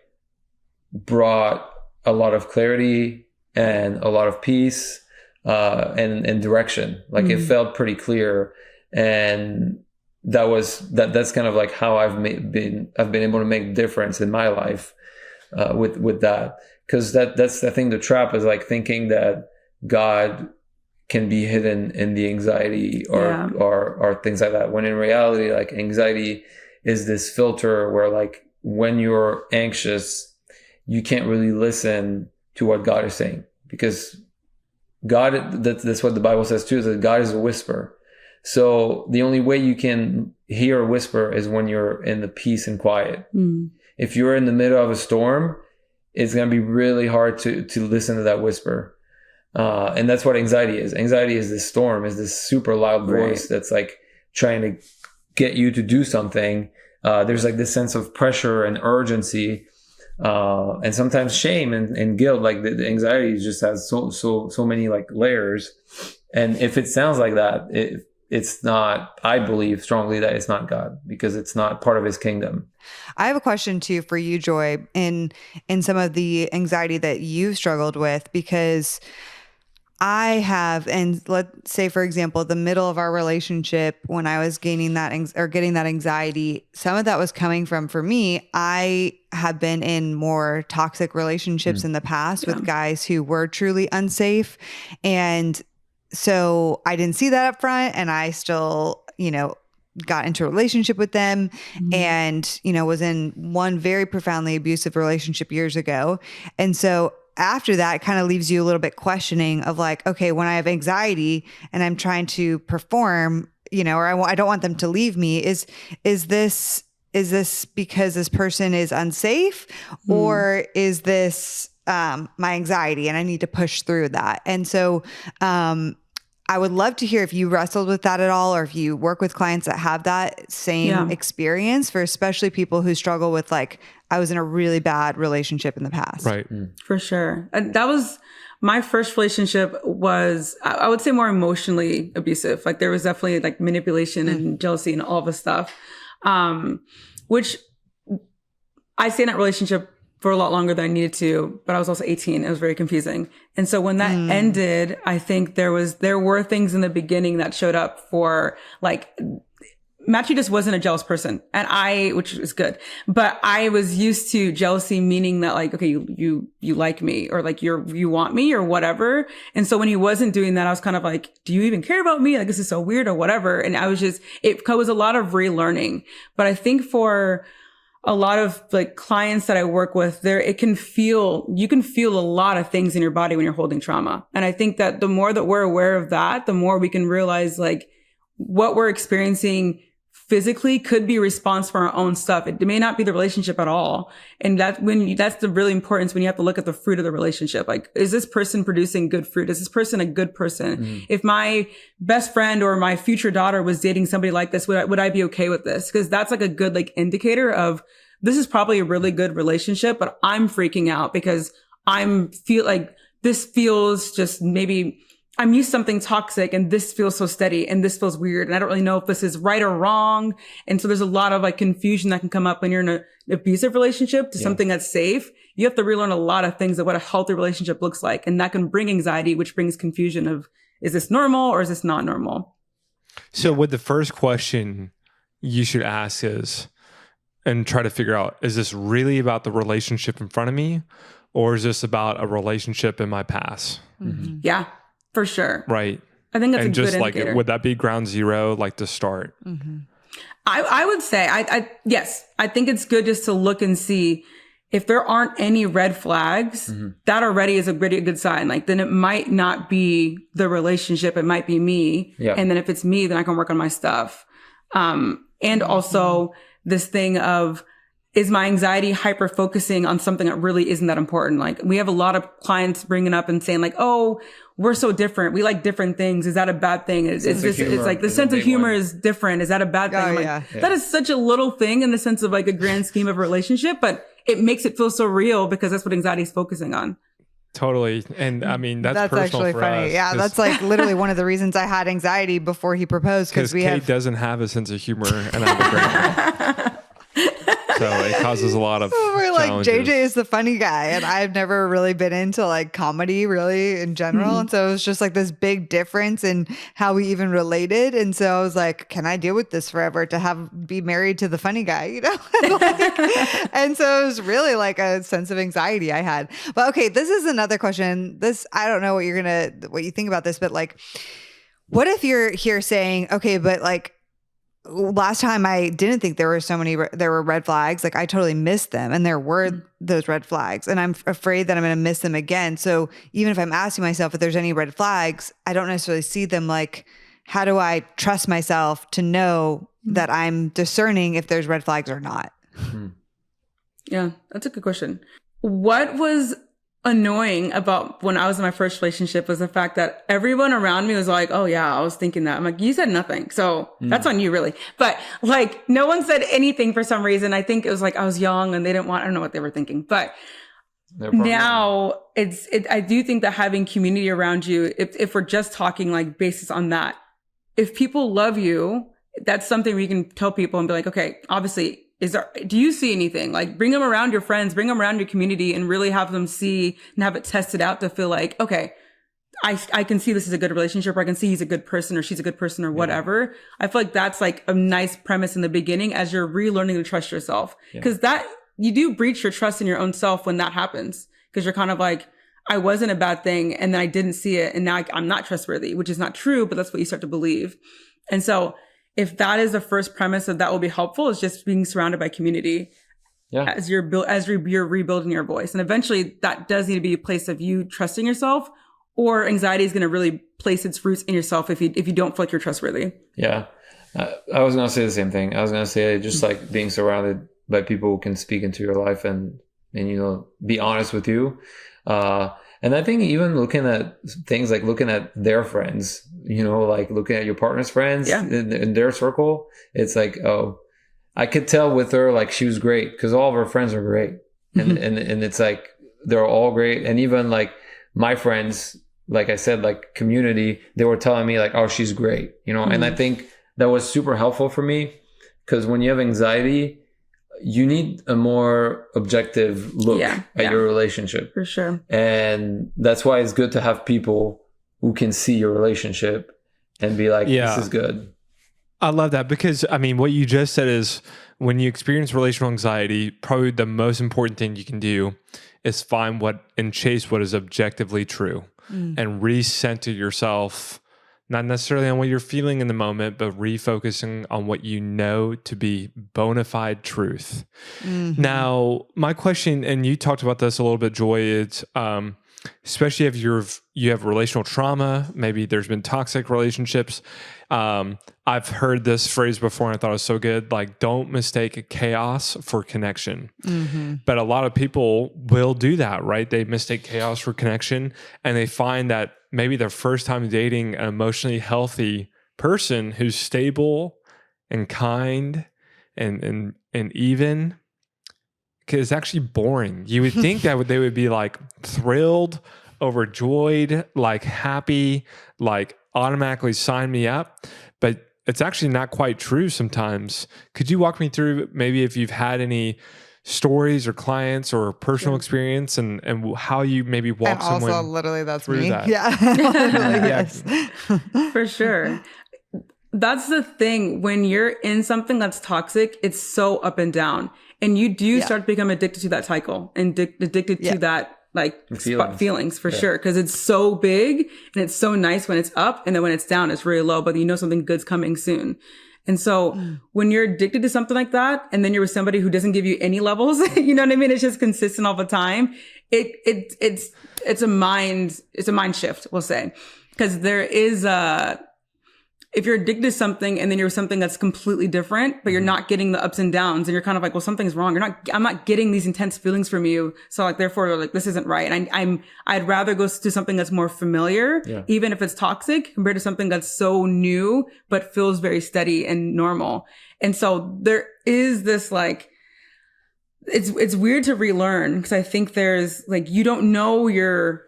brought a lot of clarity and a lot of peace, and direction. Like it felt pretty clear. And that's kind of like how I've been able to make a difference in my life, with that. Because that's the thing. The trap is like thinking that God can be hidden in the anxiety or things like that. When in reality, like anxiety is this filter where like when you're anxious, you can't really listen to what God is saying, because God, that's what the Bible says too, is that God is a whisper. So the only way you can hear a whisper is when you're in the peace and quiet. If you're in the middle of a storm, it's going to be really hard to listen to that whisper. And that's what anxiety is. Anxiety is this storm, is this super loud voice that's like trying to get you to do something. There's like this sense of pressure and urgency, and sometimes shame and guilt. Like the anxiety just has so many like layers. And if it sounds like that, it's not, I believe strongly that it's not God, because it's not part of his kingdom. I have a question too for you, Joy, in some of the anxiety that you've struggled with, because I have, and let's say, for example, the middle of our relationship, when I was getting that anxiety, some of that was coming from, for me, I have been in more toxic relationships in the past with guys who were truly unsafe. And so I didn't see that up front, and I still, got into a relationship with them and, was in one very profoundly abusive relationship years ago. And so after that, it kind of leaves you a little bit questioning of like, okay, when I have anxiety and I'm trying to perform, or I don't want them to leave me, is this because this person is unsafe, or is this my anxiety and I need to push through that? And so I would love to hear if you wrestled with that at all, or if you work with clients that have that same experience, for especially people who struggle with like, I was in a really bad relationship in the past. Right. For sure. And that was my first relationship. Was, I would say, more emotionally abusive. Like there was definitely like manipulation and jealousy and all the stuff, which I stayed in that relationship for a lot longer than I needed to, but I was also 18. It was very confusing. And so when that ended, I think there were things in the beginning that showed up for like, Mathieu just wasn't a jealous person, and which is good, but I was used to jealousy meaning that like, okay, you like me, or like you want me or whatever. And so when he wasn't doing that, I was kind of like, do you even care about me? Like, this is so weird or whatever. And I was it was a lot of relearning. But I think for a lot of like clients that I work with, you can feel a lot of things in your body when you're holding trauma. And I think that the more that we're aware of that, the more we can realize like what we're experiencing physically could be a response for our own stuff. It may not be the relationship at all. And that's the really importance when you have to look at the fruit of the relationship. Like, is this person producing good fruit? Is this person a good person? If my best friend or my future daughter was dating somebody like this, would I be okay with this? Because that's like a good like indicator of this is probably a really good relationship, but I'm freaking out because feel like this feels just maybe I'm used to something toxic and this feels so steady and this feels weird. And I don't really know if this is right or wrong. And so there's a lot of like confusion that can come up when you're in an abusive relationship to something that's safe. You have to relearn a lot of things of what a healthy relationship looks like. And that can bring anxiety, which brings confusion of, is this normal or is this not normal? So with the first question you should ask is, and try to figure out, is this really about the relationship in front of me? Or is this about a relationship in my past? Yeah. For sure. Right. I think that's and a good just like, indicator. would that be ground zero, like to start? I would say, yes, I think it's good just to look and see if there aren't any red flags, that already is a pretty good sign. Like, then it might not be the relationship. It might be me. Yeah. And then if it's me, then I can work on my stuff. And also this thing of, is my anxiety hyper focusing on something that really isn't that important? Like, we have a lot of clients bringing up and saying like, oh, we're so different. We like different things. Is that a bad thing? It's like the sense of humor is different. Is that a bad thing? I'm like, that is such a little thing in the sense of like a grand scheme of a relationship, but it makes it feel so real because that's what anxiety is focusing on. Totally. And I mean, that's personal actually for funny. us. Yeah, that's like literally one of the reasons I had anxiety before he proposed, because Kate doesn't have a sense of humor and I have a great one. So it causes a lot of we're like, challenges. JJ is the funny guy, and I've never really been into like comedy really in general. And so it was just like this big difference in how we even related. And so I was like, can I deal with this forever to be married to the funny guy, you know? And so it was really like a sense of anxiety I had. But okay, this is another question. I don't know what you think about this, but like, what if you're here saying, okay, but like, last time I didn't think there were red flags. Like, I totally missed them, and there were those red flags, and I'm afraid that I'm going to miss them again. So even if I'm asking myself if there's any red flags, I don't necessarily see them. Like, how do I trust myself to know that I'm discerning if there's red flags or not? Yeah, that's a good question. What was annoying about when I was in my first relationship was the fact that everyone around me was like, oh yeah, I was thinking that. I'm like, you said nothing. So that's on you really. But like, no one said anything for some reason. I think it was like, I was young and I don't know what they were thinking. But now I do think that having community around you, if we're just talking like basis on that, if people love you, that's something where you can tell people and be like, okay, obviously, do you see anything? Like, bring them around your friends, bring them around your community, and really have them see and have it tested out to feel like, okay, I can see this is a good relationship, or I can see he's a good person or she's a good person or whatever. I feel like that's like a nice premise in the beginning as you're relearning to trust yourself. Because that you do breach your trust in your own self when that happens. Because you're kind of like, I wasn't a bad thing and then I didn't see it and now I'm not trustworthy, which is not true, but that's what you start to believe. And so if that is the first premise that will be helpful, is just being surrounded by community as you're rebuilding your voice. And eventually that does need to be a place of you trusting yourself, or anxiety is going to really place its roots in yourself if you don't feel like you're trustworthy. Yeah. I was going to say the same thing. I was going to say just like being surrounded by people who can speak into your life and you know, be honest with you. And I think even looking at things like looking at their friends, you know, like looking at your partner's friends in their circle, it's like, oh, I could tell with her, like she was great because all of her friends are great. And it's like, they're all great. And even like my friends, like I said, like community, they were telling me like, oh, she's great, you know? And I think that was super helpful for me because when you have anxiety, you need a more objective look at your relationship. For sure. And that's why it's good to have people who can see your relationship and be like, this is good. I love that because, I mean, what you just said is when you experience relational anxiety, probably the most important thing you can do is find and chase what is objectively true and recenter yourself, not necessarily on what you're feeling in the moment, but refocusing on what you know to be bona fide truth. Now, my question, and you talked about this a little bit, Joy, it's especially if you have relational trauma, maybe there's been toxic relationships. I've heard this phrase before and I thought it was so good. Like, don't mistake chaos for connection. But a lot of people will do that, right? They mistake chaos for connection, and they find that maybe their first time dating an emotionally healthy person who's stable and kind and even, because it's actually boring. You would think that they would be like thrilled, overjoyed, like happy, like automatically sign me up. But it's actually not quite true sometimes. Could you walk me through maybe if you've had any stories or clients or personal experience and how you maybe walk and also someone literally that's through me. that? Yeah. Literally, yes. For sure. That's the thing. When you're in something that's toxic, it's so up and down. And you do start to become addicted to that cycle and addicted to that like feelings for sure. Cause it's so big and it's so nice when it's up. And then when it's down, it's really low, but you know something good's coming soon. And so when you're addicted to something like that, and then you're with somebody who doesn't give you any levels, you know what I mean? It's just consistent all the time. It's a mind shift, we'll say. Cause there is if you're addicted to something and then you're with something that's completely different, but you're not getting the ups and downs, and you're kind of like, well, something's wrong. I'm not getting these intense feelings from you. So like, therefore, like, this isn't right. And I'd rather go to something that's more familiar, even if it's toxic, compared to something that's so new, but feels very steady and normal. And so there is this like, it's weird to relearn, because I think there's like, you don't know you're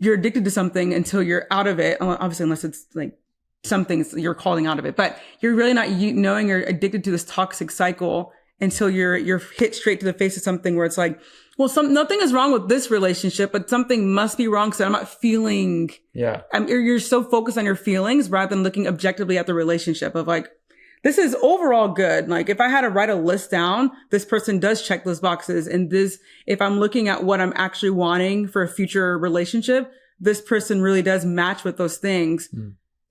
addicted to something until you're out of it. Obviously, unless it's like, some things you're calling out of it, but you're really not knowing you're addicted to this toxic cycle until you're hit straight to the face of something where it's like, well, nothing is wrong with this relationship, but something must be wrong because I'm not feeling. Yeah. You're so focused on your feelings rather than looking objectively at the relationship of like, this is overall good. Like if I had to write a list down, this person does check those boxes. And this, if I'm looking at what I'm actually wanting for a future relationship, this person really does match with those things.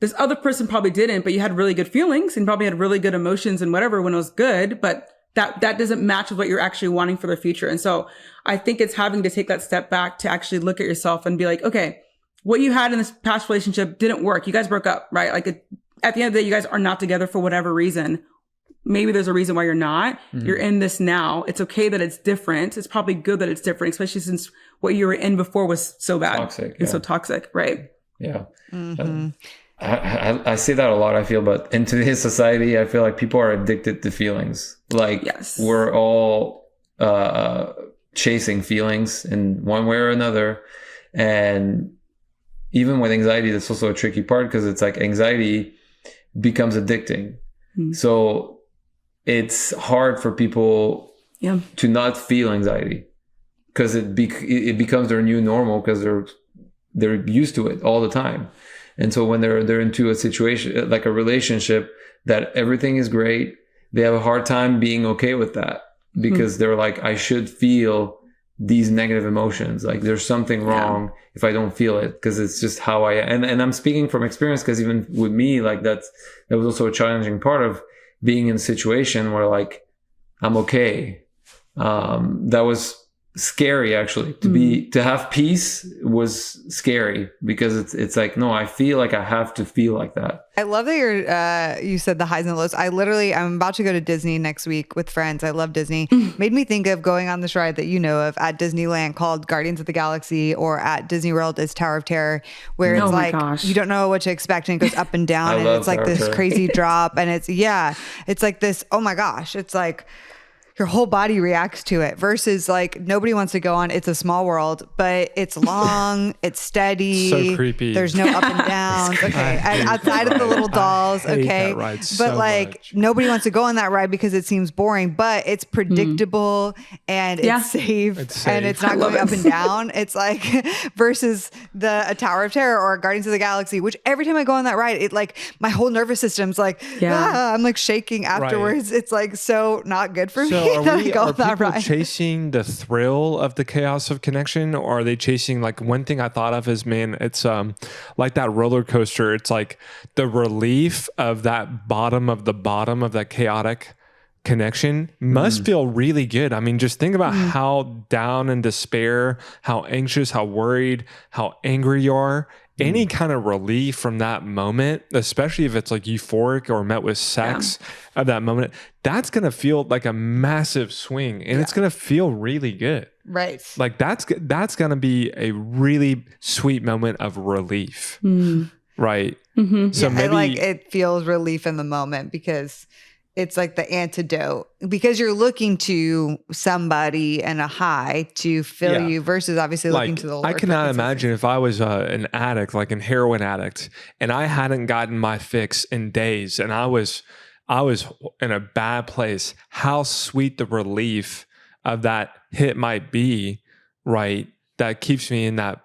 This other person probably didn't, but you had really good feelings and probably had really good emotions and whatever when it was good, but that doesn't match with what you're actually wanting for the future. And so I think it's having to take that step back to actually look at yourself and be like, okay, what you had in this past relationship didn't work. You guys broke up, right? Like at the end of the day, you guys are not together for whatever reason. Maybe there's a reason why you're not. You're in this now. It's okay that it's different. It's probably good that it's different, especially since what you were in before was so bad and so toxic, right? Yeah. I see that a lot, I feel, but in today's society, I feel like people are addicted to feelings. Like we're all chasing feelings in one way or another. And even with anxiety, that's also a tricky part, because it's like anxiety becomes addicting. So it's hard for people to not feel anxiety, because it becomes their new normal, because they're used to it all the time. And so when they're into a situation, like a relationship that everything is great, they have a hard time being okay with that, because they're like, I should feel these negative emotions. Like there's something wrong if I don't feel it, because it's just how I am. And I'm speaking from experience, because even with me, like that was also a challenging part of being in a situation where like, I'm okay. That was scary, actually. To have peace was scary, because it's like, no, I feel like I have to feel like that. I love that you said the highs and lows. I'm about to go to Disney next week with friends. I love Disney. Made me think of going on this ride that you know of at Disneyland called Guardians of the Galaxy, or at Disney World is Tower of Terror, where it's like you don't know what to expect, and it goes up and down, and it's like this crazy drop, and it's like this, oh my gosh, it's like your whole body reacts to it, versus like nobody wants to go on It's a Small World, but it's long, it's steady. So creepy. There's no up and downs. Okay. And outside of the little dolls. Okay. But like nobody wants to go on that ride because it seems boring, but it's predictable and it's safe, and it's not going up and down. It's like versus a Tower of Terror or Guardians of the Galaxy, which every time I go on that ride, it like my whole nervous system's like, I'm like shaking afterwards. It's like so not good for me. Are people chasing the thrill of the chaos of connection, or are they chasing, like, one thing I thought of is, man, it's like that roller coaster. It's like the relief of that bottom of that chaotic connection must feel really good. I mean, just think about how down in despair, how anxious, how worried, how angry you are. Any kind of relief from that moment, especially if it's like euphoric or met with sex of that moment, that's going to feel like a massive swing, and it's going to feel really good. Right. Like that's going to be a really sweet moment of relief. Right. So maybe it feels relief in the moment because it's like the antidote, because you're looking to somebody and a high to fill you versus obviously looking to the Lord. I cannot imagine if I was an addict, like a heroin addict, and I hadn't gotten my fix in days, and I was in a bad place, how sweet the relief of that hit might be, right? That keeps me in that,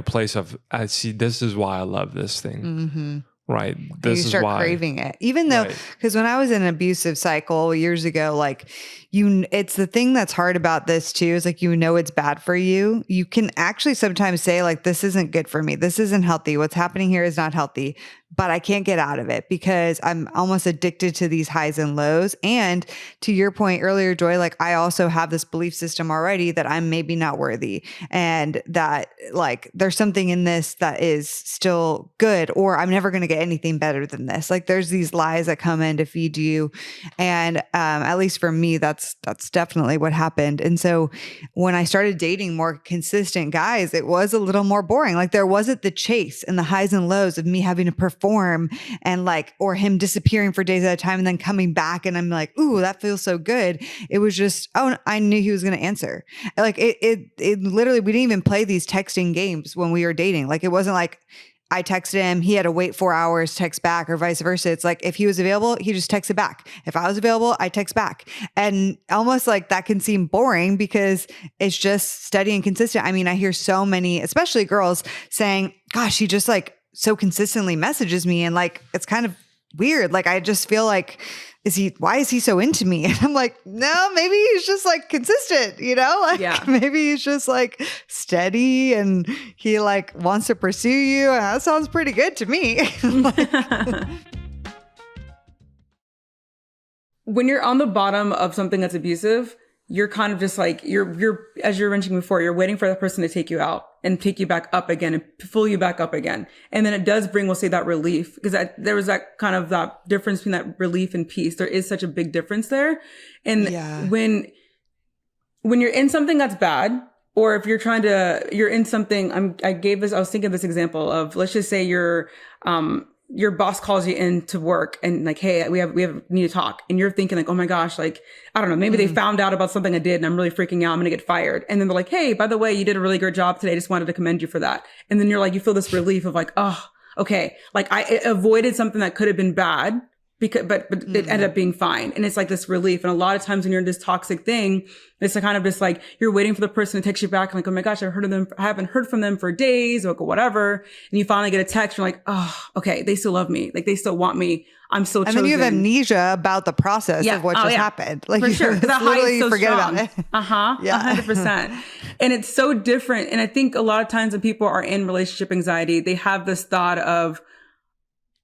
place of, I see, this is why I love this thing. Right. This you start craving it, even though, because when I was in an abusive cycle years ago, like it's the thing that's hard about this too, is like, it's bad for you. You can actually sometimes say like, this isn't good for me. This isn't healthy. What's happening here is not healthy, but I can't get out of it because I'm almost addicted to these highs and lows. And to your point earlier, Joy, like I also have this belief system already that I'm maybe not worthy, and that like there's something in this that is still good, or I'm never going to get anything better than this. Like there's these lies that come in to feed you. And at least for me, that's definitely what happened. And so when I started dating more consistent guys, it was a little more boring. Like there wasn't the chase and the highs and lows of me having to perform and like, or him disappearing for days at a time and then coming back. And I'm like, ooh, that feels so good. It was just, oh, I knew he was going to answer. Like it literally, we didn't even play these texting games when we were dating. Like it wasn't like I texted him, he had to wait 4 hours, text back, or vice versa. It's like if he was available, he just texted back. If I was available, I text back. And almost like that can seem boring because it's just steady and consistent. I mean, I hear so many, especially girls, saying, gosh, he just like so consistently messages me. And like, it's kind of weird. Like, I just feel like, why is he so into me? And I'm like, no, maybe he's just like consistent, like maybe he's just like steady and he like wants to pursue you. And that sounds pretty good to me. When you're on the bottom of something that's abusive, you're kind of just like, you're, as you were mentioning before, you're waiting for that person to take you out and pick you back up again and pull you back up again. And then it does bring, we'll say, that relief, because there was that kind of that difference between that relief and peace. There is such a big difference there. And when you're in something that's bad, or if you're in something, I was thinking of this example of, let's just say your boss calls you in to work and like, hey, we need to talk. And you're thinking like, oh my gosh, like, I don't know, maybe they found out about something I did and I'm really freaking out. I'm going to get fired. And then they're like, hey, by the way, you did a really good job today. I just wanted to commend you for that. And then you're like, you feel this relief of like, oh, okay. Like I avoided something that could have been bad but it ended up being fine. And it's like this relief. And a lot of times when you're in this toxic thing, it's kind of just like, you're waiting for the person to text you back. Like, oh my gosh, I haven't heard from them for days or whatever. And you finally get a text. You're like, oh, okay. They still love me. Like they still want me. I'm still chosen. And then you have amnesia about the process of what just happened. Like for sure. That literally so forget strong. about it. Yeah. 100%. And it's so different. And I think a lot of times when people are in relationship anxiety, they have this thought of,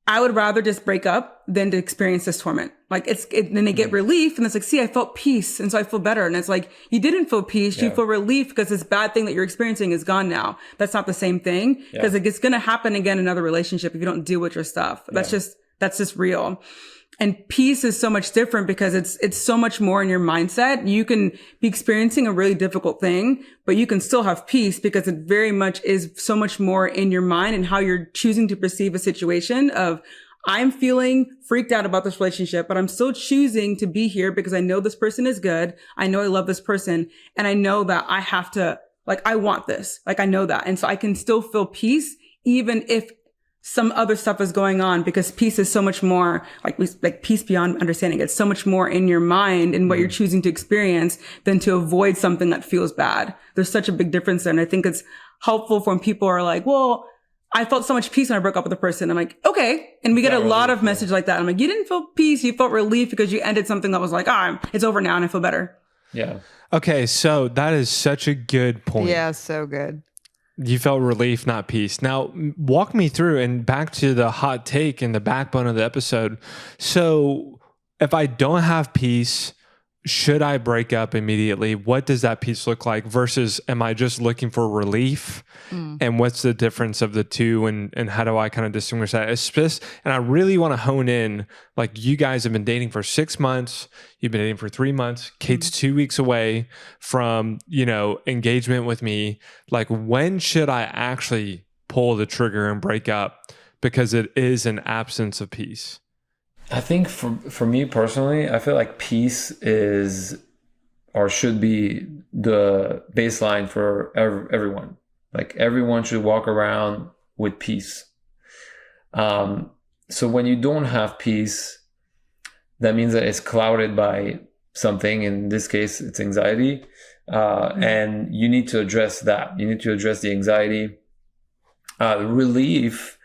I would rather just break up than to experience this torment. Like then they get relief and it's like, see, I felt peace. And so I feel better. And it's like, you didn't feel peace. You feel relief because this bad thing that you're experiencing is gone now. That's not the same thing because it's going to happen again in another relationship if you don't deal with your stuff. That's just real. And peace is so much different because it's so much more in your mindset. You can be experiencing a really difficult thing, but you can still have peace because it very much is so much more in your mind and how you're choosing to perceive a situation of, I'm feeling freaked out about this relationship, but I'm still choosing to be here because I know this person is good. I know I love this person. And I know that I have to, like, I want this. Like, I know that. And so I can still feel peace even if some other stuff is going on, because peace is so much more like peace beyond understanding. It's so much more in your mind and what you're choosing to experience than to avoid something that feels bad. There's such a big difference there. And I think it's helpful when people are like, well, I felt so much peace when I broke up with a person. I'm like, okay. And we get a lot of messages like that. I'm like, you didn't feel peace. You felt relief because you ended something that was like, it's over now and I feel better. Yeah. Okay. So that is such a good point. Yeah. So good. You felt relief, not peace. Now, walk me through and back to the hot take and the backbone of the episode. So if I don't have peace, should I break up immediately? What does that peace look like versus am I just looking for relief? And what's the difference of the two? And how do I kind of distinguish that? It's just, and I really want to hone in, like you guys have been dating for 6 months. You've been dating for 3 months. Kate's 2 weeks away from, engagement with me. Like, when should I actually pull the trigger and break up? Because it is an absence of peace. I think for me personally, I feel like peace is or should be the baseline for everyone. Like, everyone should walk around with peace. So when you don't have peace, that means that it's clouded by something. In this case, it's anxiety. And you need to address that. You need to address the anxiety. Relief,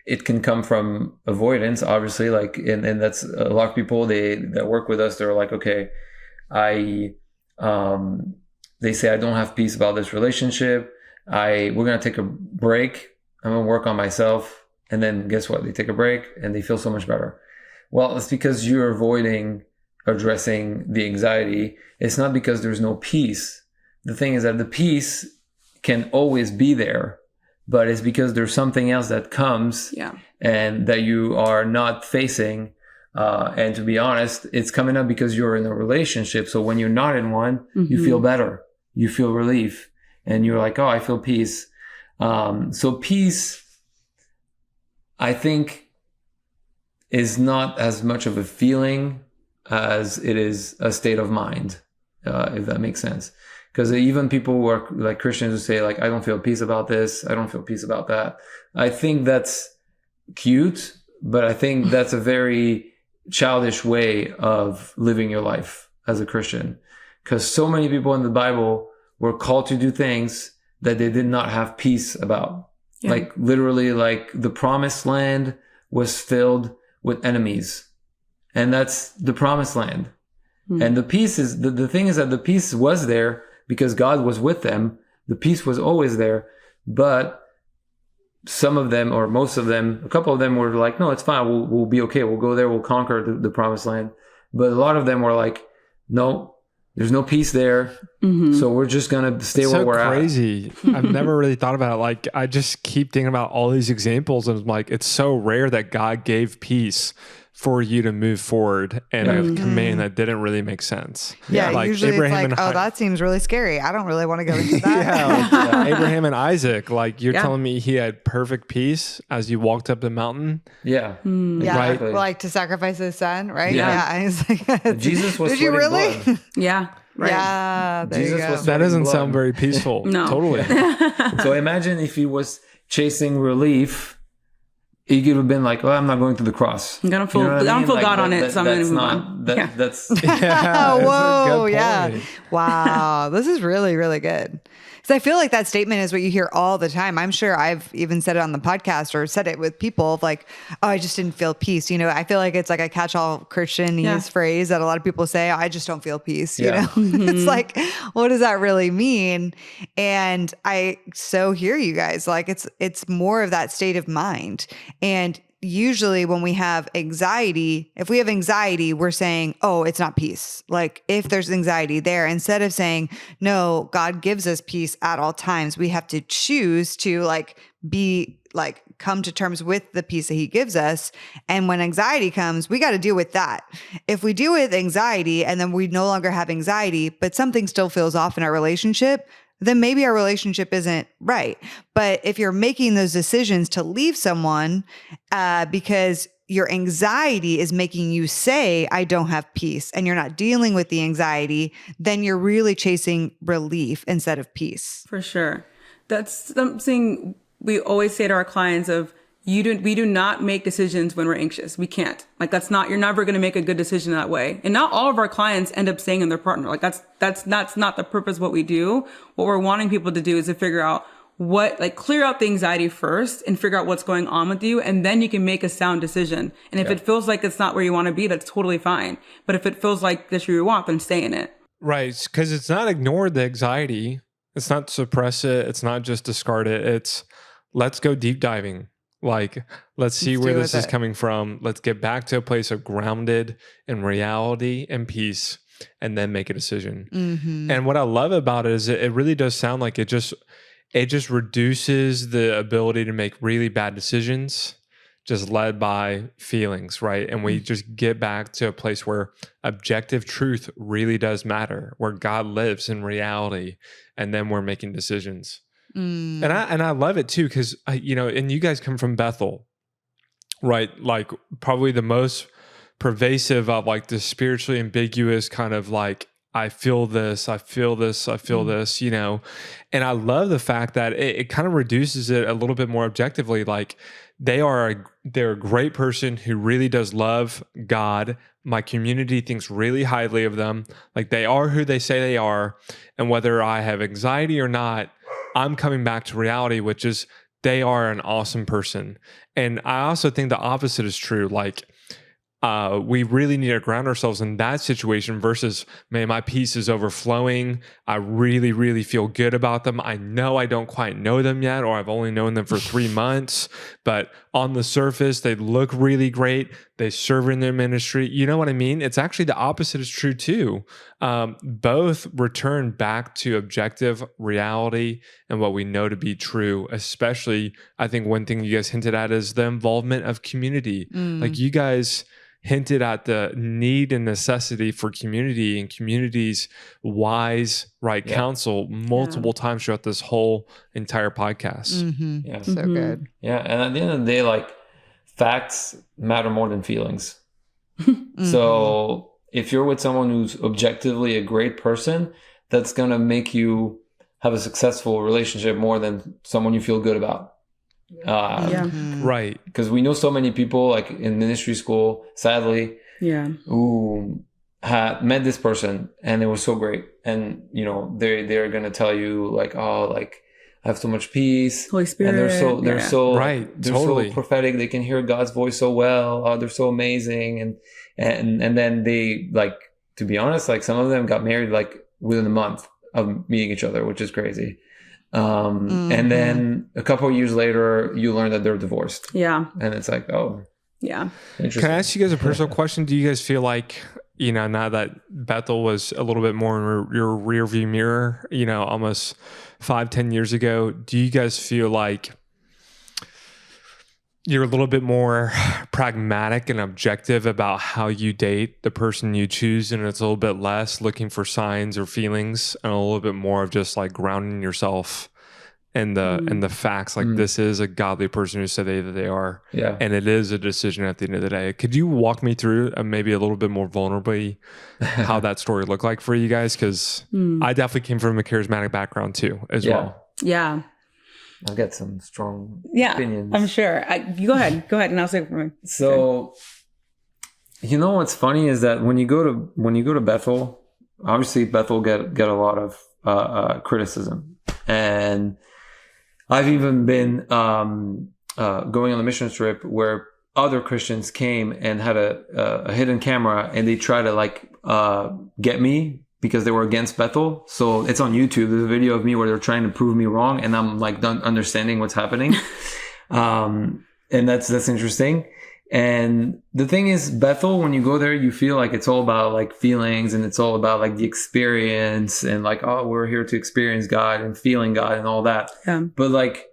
it can come from avoidance, obviously, and that's a lot of people that work with us. They're like, okay, they say, I don't have peace about this relationship. We're going to take a break. I'm going to work on myself. And then guess what? They take a break and they feel so much better. Well, it's because you're avoiding addressing the anxiety. It's not because there's no peace. The thing is that the peace can always be there, but it's because there's something else that comes and that you are not facing. And to be honest, it's coming up because you're in a relationship. So when you're not in one, you feel better. You feel relief. And you're like, oh, I feel peace. So peace, I think, is not as much of a feeling as it is a state of mind, if that makes sense. Because even people who are like Christians who say, like, I don't feel peace about this, I don't feel peace about that. I think that's cute, but I think that's a very childish way of living your life as a Christian. Because so many people in the Bible were called to do things that they did not have peace about. Yeah. Like, literally, like, the promised land was filled with enemies. And that's the promised land. And the peace is, the thing is that the peace was there because God was with them. The peace was always there. But some of them, or most of them, a couple of them were like, no, it's fine. We'll be okay. We'll go there. We'll conquer the promised land. But a lot of them were like, no, there's no peace there. So we're just going to stay where we're at. It's so crazy. I've never really thought about it. Like, I just keep thinking about all these examples, and I'm like, it's so rare that God gave peace for you to move forward and a command that didn't really make sense. Yeah, like usually Abraham it's like, that seems really scary. I don't really want to go into that. Abraham and Isaac, like, you're telling me he had perfect peace as you walked up the mountain? Yeah, exactly. Like to sacrifice his son, right? Yeah. He's like, Jesus was did you really? blood. Yeah. Right. Yeah, there Jesus you go. was That doesn't blood. sound very peaceful. No. Totally. So imagine if he was chasing relief, he could have been like, "Oh, I'm not going to the cross. I'm gonna feel, I don't feel God on it, so I'm gonna move on." That's Whoa, yeah. Wow, this is really, really good. Because I feel like that statement is what you hear all the time. I'm sure I've even said it on the podcast or said it with people of like, oh, I just didn't feel peace. I feel like it's like a catch-all Christianese phrase that a lot of people say, oh, I just don't feel peace. You know, it's like, what does that really mean? And I so hear you guys. Like, it's more of that state of mind. And usually when we have anxiety, if we have anxiety, we're saying, oh, it's not peace. Like, if there's anxiety there, instead of saying, no, God gives us peace at all times, we have to choose to come to terms with the peace that he gives us. And when anxiety comes, we got to deal with that. If we deal with anxiety and then we no longer have anxiety, but something still feels off in our relationship, then maybe our relationship isn't right. But if you're making those decisions to leave someone because your anxiety is making you say, I don't have peace, and you're not dealing with the anxiety, then you're really chasing relief instead of peace. For sure. That's something we always say to our clients of, we do not make decisions when we're anxious. We can't. Like, you're never going to make a good decision that way. And not all of our clients end up staying in their partner. Like, that's not the purpose of what we do. What we're wanting people to do is to figure out clear out the anxiety first and figure out what's going on with you. And then you can make a sound decision. And if it feels like it's not where you want to be, that's totally fine. But if it feels like that's where you want, then stay in it. Right. Because it's not ignore the anxiety. It's not suppress it. It's not just discard it. It's let's go deep diving. Like, let's see where this is coming from. Let's get back to a place of grounded in reality and peace. and then make a decision. Mm-hmm. And what I love about it is it really does sound like it just reduces the ability to make really bad decisions just led by feelings, right? And we just get back to a place where objective truth really does matter, where God lives in reality, and then we're making decisions. And I love it too, because and you guys come from Bethel, right? Like probably the most pervasive of like the spiritually ambiguous kind of like, I feel this, I feel this, I feel this, and I love the fact that it kind of reduces it a little bit more objectively. Like they're a great person who really does love God. My community thinks really highly of them. Like they are who they say they are. And whether I have anxiety or not, I'm coming back to reality, which is they are an awesome person. And I also think the opposite is true. Like, we really need to ground ourselves in that situation versus, man, my peace is overflowing. I really, really feel good about them. I know I don't quite know them yet, or I've only known them for 3 months, but on the surface, they look really great. They serve in their ministry. You know what I mean? It's actually the opposite is true too. Both return back to objective reality and what we know to be true, especially I think one thing you guys hinted at is the involvement of community. Like you guys hinted at the need and necessity for community and community's wise, right counsel multiple times throughout this whole entire podcast. Yeah. So good. Yeah. And at the end of the day, like facts matter more than feelings. So if you're with someone who's objectively a great person, that's going to make you have a successful relationship more than someone you feel good about. Right. Because we know so many people like in ministry school, sadly, who had met this person and it was so great. And, they're going to tell you like, oh, like I have so much peace. Holy Spirit. And they're so totally. so prophetic. They can hear God's voice so well. Oh, they're so amazing. And then they like, to be honest, like some of them got married like within a month of meeting each other, which is crazy. And then a couple of years later, you learn that they're divorced. Yeah. And it's like, oh. Yeah. Can I ask you guys a personal question? Do you guys feel like, now that Bethel was a little bit more in your rear view mirror, almost 5-10 years ago, do you guys feel like you're a little bit more pragmatic and objective about how you date the person you choose, and it's a little bit less looking for signs or feelings and a little bit more of just like grounding yourself in the facts, like this is a godly person who said that they are, and it is a decision at the end of the day. Could you walk me through maybe a little bit more vulnerably how that story looked like for you guys? Because I definitely came from a charismatic background too as well. Yeah. I'll get some strong opinions. I'm sure. You go ahead, and I'll say it for me. So, what's funny is that when you go to Bethel, obviously Bethel get a lot of criticism, and I've even been going on a mission trip where other Christians came and had a hidden camera, and they try to like get me because they were against Bethel. So it's on YouTube. There's a video of me where they're trying to prove me wrong, and I'm like not understanding what's happening. And that's interesting. And the thing is, Bethel, when you go there, you feel like it's all about like feelings, and it's all about like the experience, and like, oh, we're here to experience God and feeling God and all that. Yeah. But like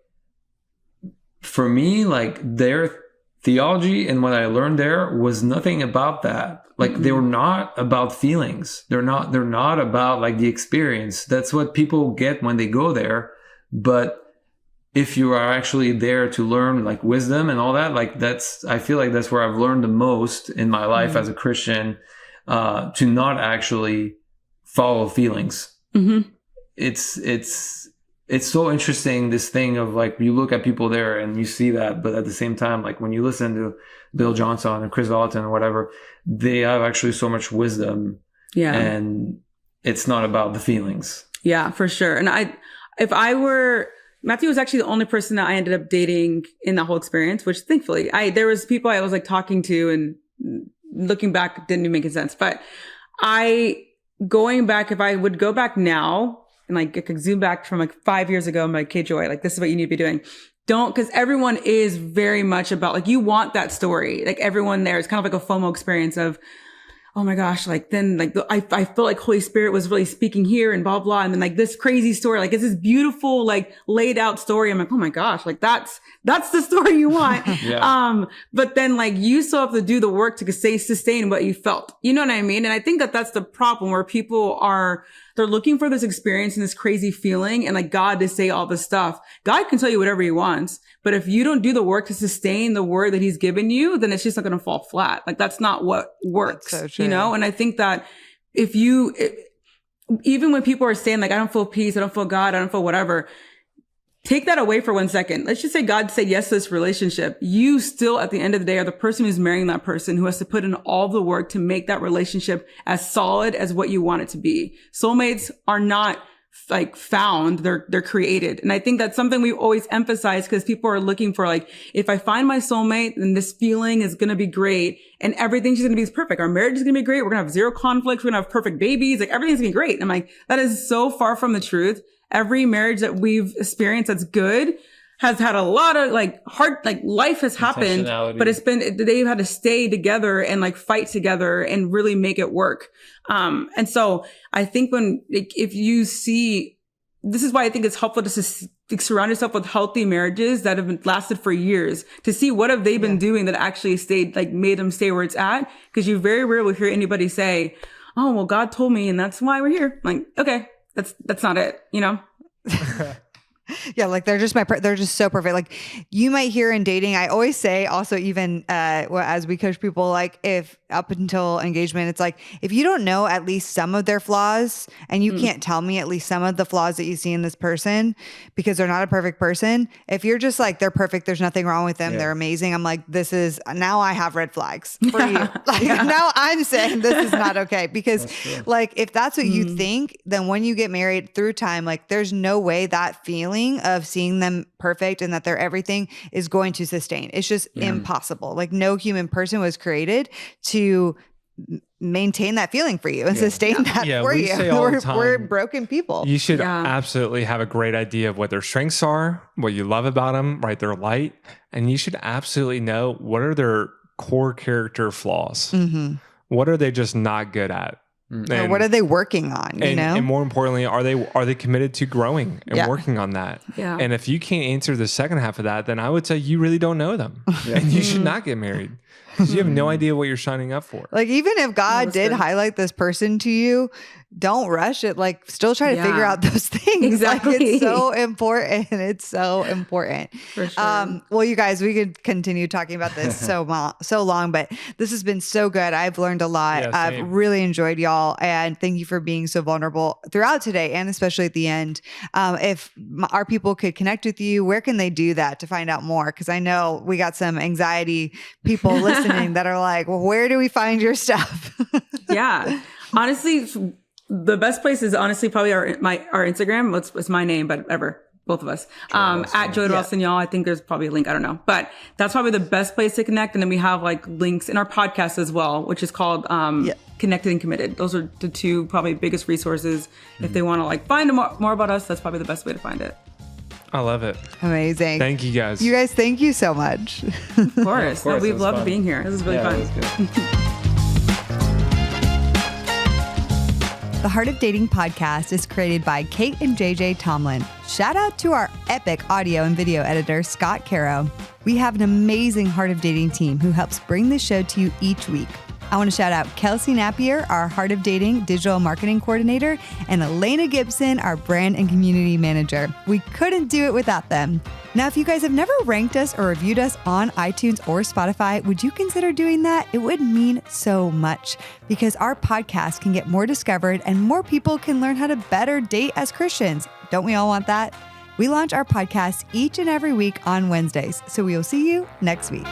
for me, like their theology and what I learned there was nothing about that. Like they were not about feelings. They're not about like the experience. That's what people get when they go there. But if you are actually there to learn like wisdom and all that, like I feel like that's where I've learned the most in my life as a Christian, to not actually follow feelings. It's so interesting, this thing of like, you look at people there and you see that, but at the same time, like when you listen to Bill Johnson and Chris Vallotton or whatever, they have actually so much wisdom. Yeah. And it's not about the feelings. Yeah, for sure. And Matthew was actually the only person that I ended up dating in that whole experience, which thankfully there was people I was like talking to, and looking back didn't even make sense. But going back, if I would go back now, and like I could zoom back from like 5 years ago, I'm like, okay, Joy, like this is what you need to be doing. Because everyone is very much about like, you want that story. Like everyone there is kind of like a FOMO experience of, oh my gosh, like then like I felt like Holy Spirit was really speaking here and blah, blah. And then like this crazy story, like it's this beautiful, like laid out story. I'm like, oh my gosh, like that's the story you want. Yeah. But then like you still have to do the work to sustain what you felt. You know what I mean? And I think that that's the problem where people they're looking for this experience and this crazy feeling and like God to say all this stuff. God can tell you whatever he wants, but if you don't do the work to sustain the word that he's given you, then it's just not going to fall flat. Like that's not what works, That's so true. you know? And I think that even when people are saying like, I don't feel peace, I don't feel God, I don't feel whatever, take that away for 1 second. Let's just say God said yes to this relationship. You still, at the end of the day, are the person who's marrying that person who has to put in all the work to make that relationship as solid as what you want it to be. Soulmates are not like found, they're created. And I think that's something we always emphasize because people are looking for like, if I find my soulmate, then this feeling is going to be great and everything's going to be perfect. Our marriage is going to be great. We're going to have zero conflicts. We're going to have perfect babies. Like everything's going to be great. And I'm like, that is so far from the truth. Every marriage that we've experienced that's good has had a lot of like hard, like life has happened, but they've had to stay together and like fight together and really make it work. And so I think if you see, this is why I think it's helpful to surround yourself with healthy marriages that have been lasted for years to see what have they been doing that actually stayed, like made them stay where it's at. Cause you very rarely will hear anybody say, oh, well, God told me and that's why we're here. Like, okay. That's not it, you know? Yeah, like they're just so perfect. Like you might hear in dating, I always say also even as we coach people, like if up until engagement, it's like if you don't know at least some of their flaws and you can't tell me at least some of the flaws that you see in this person because they're not a perfect person. If you're just like, they're perfect, there's nothing wrong with them, they're amazing. I'm like, now I have red flags for you. Like now I'm saying this is not okay because like if that's what you think, then when you get married through time, like there's no way that feeling of seeing them perfect and that they're everything is going to sustain. It's just impossible. Like no human person was created to maintain that feeling for you and sustain that for you. Say all the time, we're broken people. You should absolutely have a great idea of what their strengths are, what you love about them, right? Their light. And you should absolutely know what are their core character flaws. Mm-hmm. What are they just not good at? And what are they working on? You know, and more importantly, are they committed to growing and working on that? Yeah. And if you can't answer the second half of that, then I would say you really don't know them, and you should not get married because you have no idea what you're signing up for. Like even if God did highlight this person to you, don't rush it. Like still try to figure out those things. Exactly. Like it's so important. It's so important. For sure. Well, you guys, we could continue talking about this so long, but this has been so good. I've learned a lot. I've really enjoyed y'all. And thank you for being so vulnerable throughout today and especially at the end. If our people could connect with you, where can they do that to find out more? Because I know we got some anxiety people listening that are like, well, where do we find your stuff? Yeah. Honestly, the best place is honestly probably our Instagram. It's my name, but both of us. At Joy and Rossignol. I think there's probably a link. I don't know, but that's probably the best place to connect. And then we have like links in our podcast as well, which is called Connected and Committed. Those are the two probably biggest resources. If they want to like find more about us, that's probably the best way to find it. I love it. Amazing. Thank you guys. You guys, thank you so much. Of course. No, we've loved being here. This is really fun. The Heart of Dating podcast is created by Kate and JJ Tomlin. Shout out to our epic audio and video editor, Scott Caro. We have an amazing Heart of Dating team who helps bring this show to you each week. I want to shout out Kelsey Napier, our Heart of Dating digital marketing coordinator, and Elena Gibson, our brand and community manager. We couldn't do it without them. Now, if you guys have never ranked us or reviewed us on iTunes or Spotify, would you consider doing that? It would mean so much because our podcast can get more discovered and more people can learn how to better date as Christians. Don't we all want that? We launch our podcast each and every week on Wednesdays, so we will see you next week.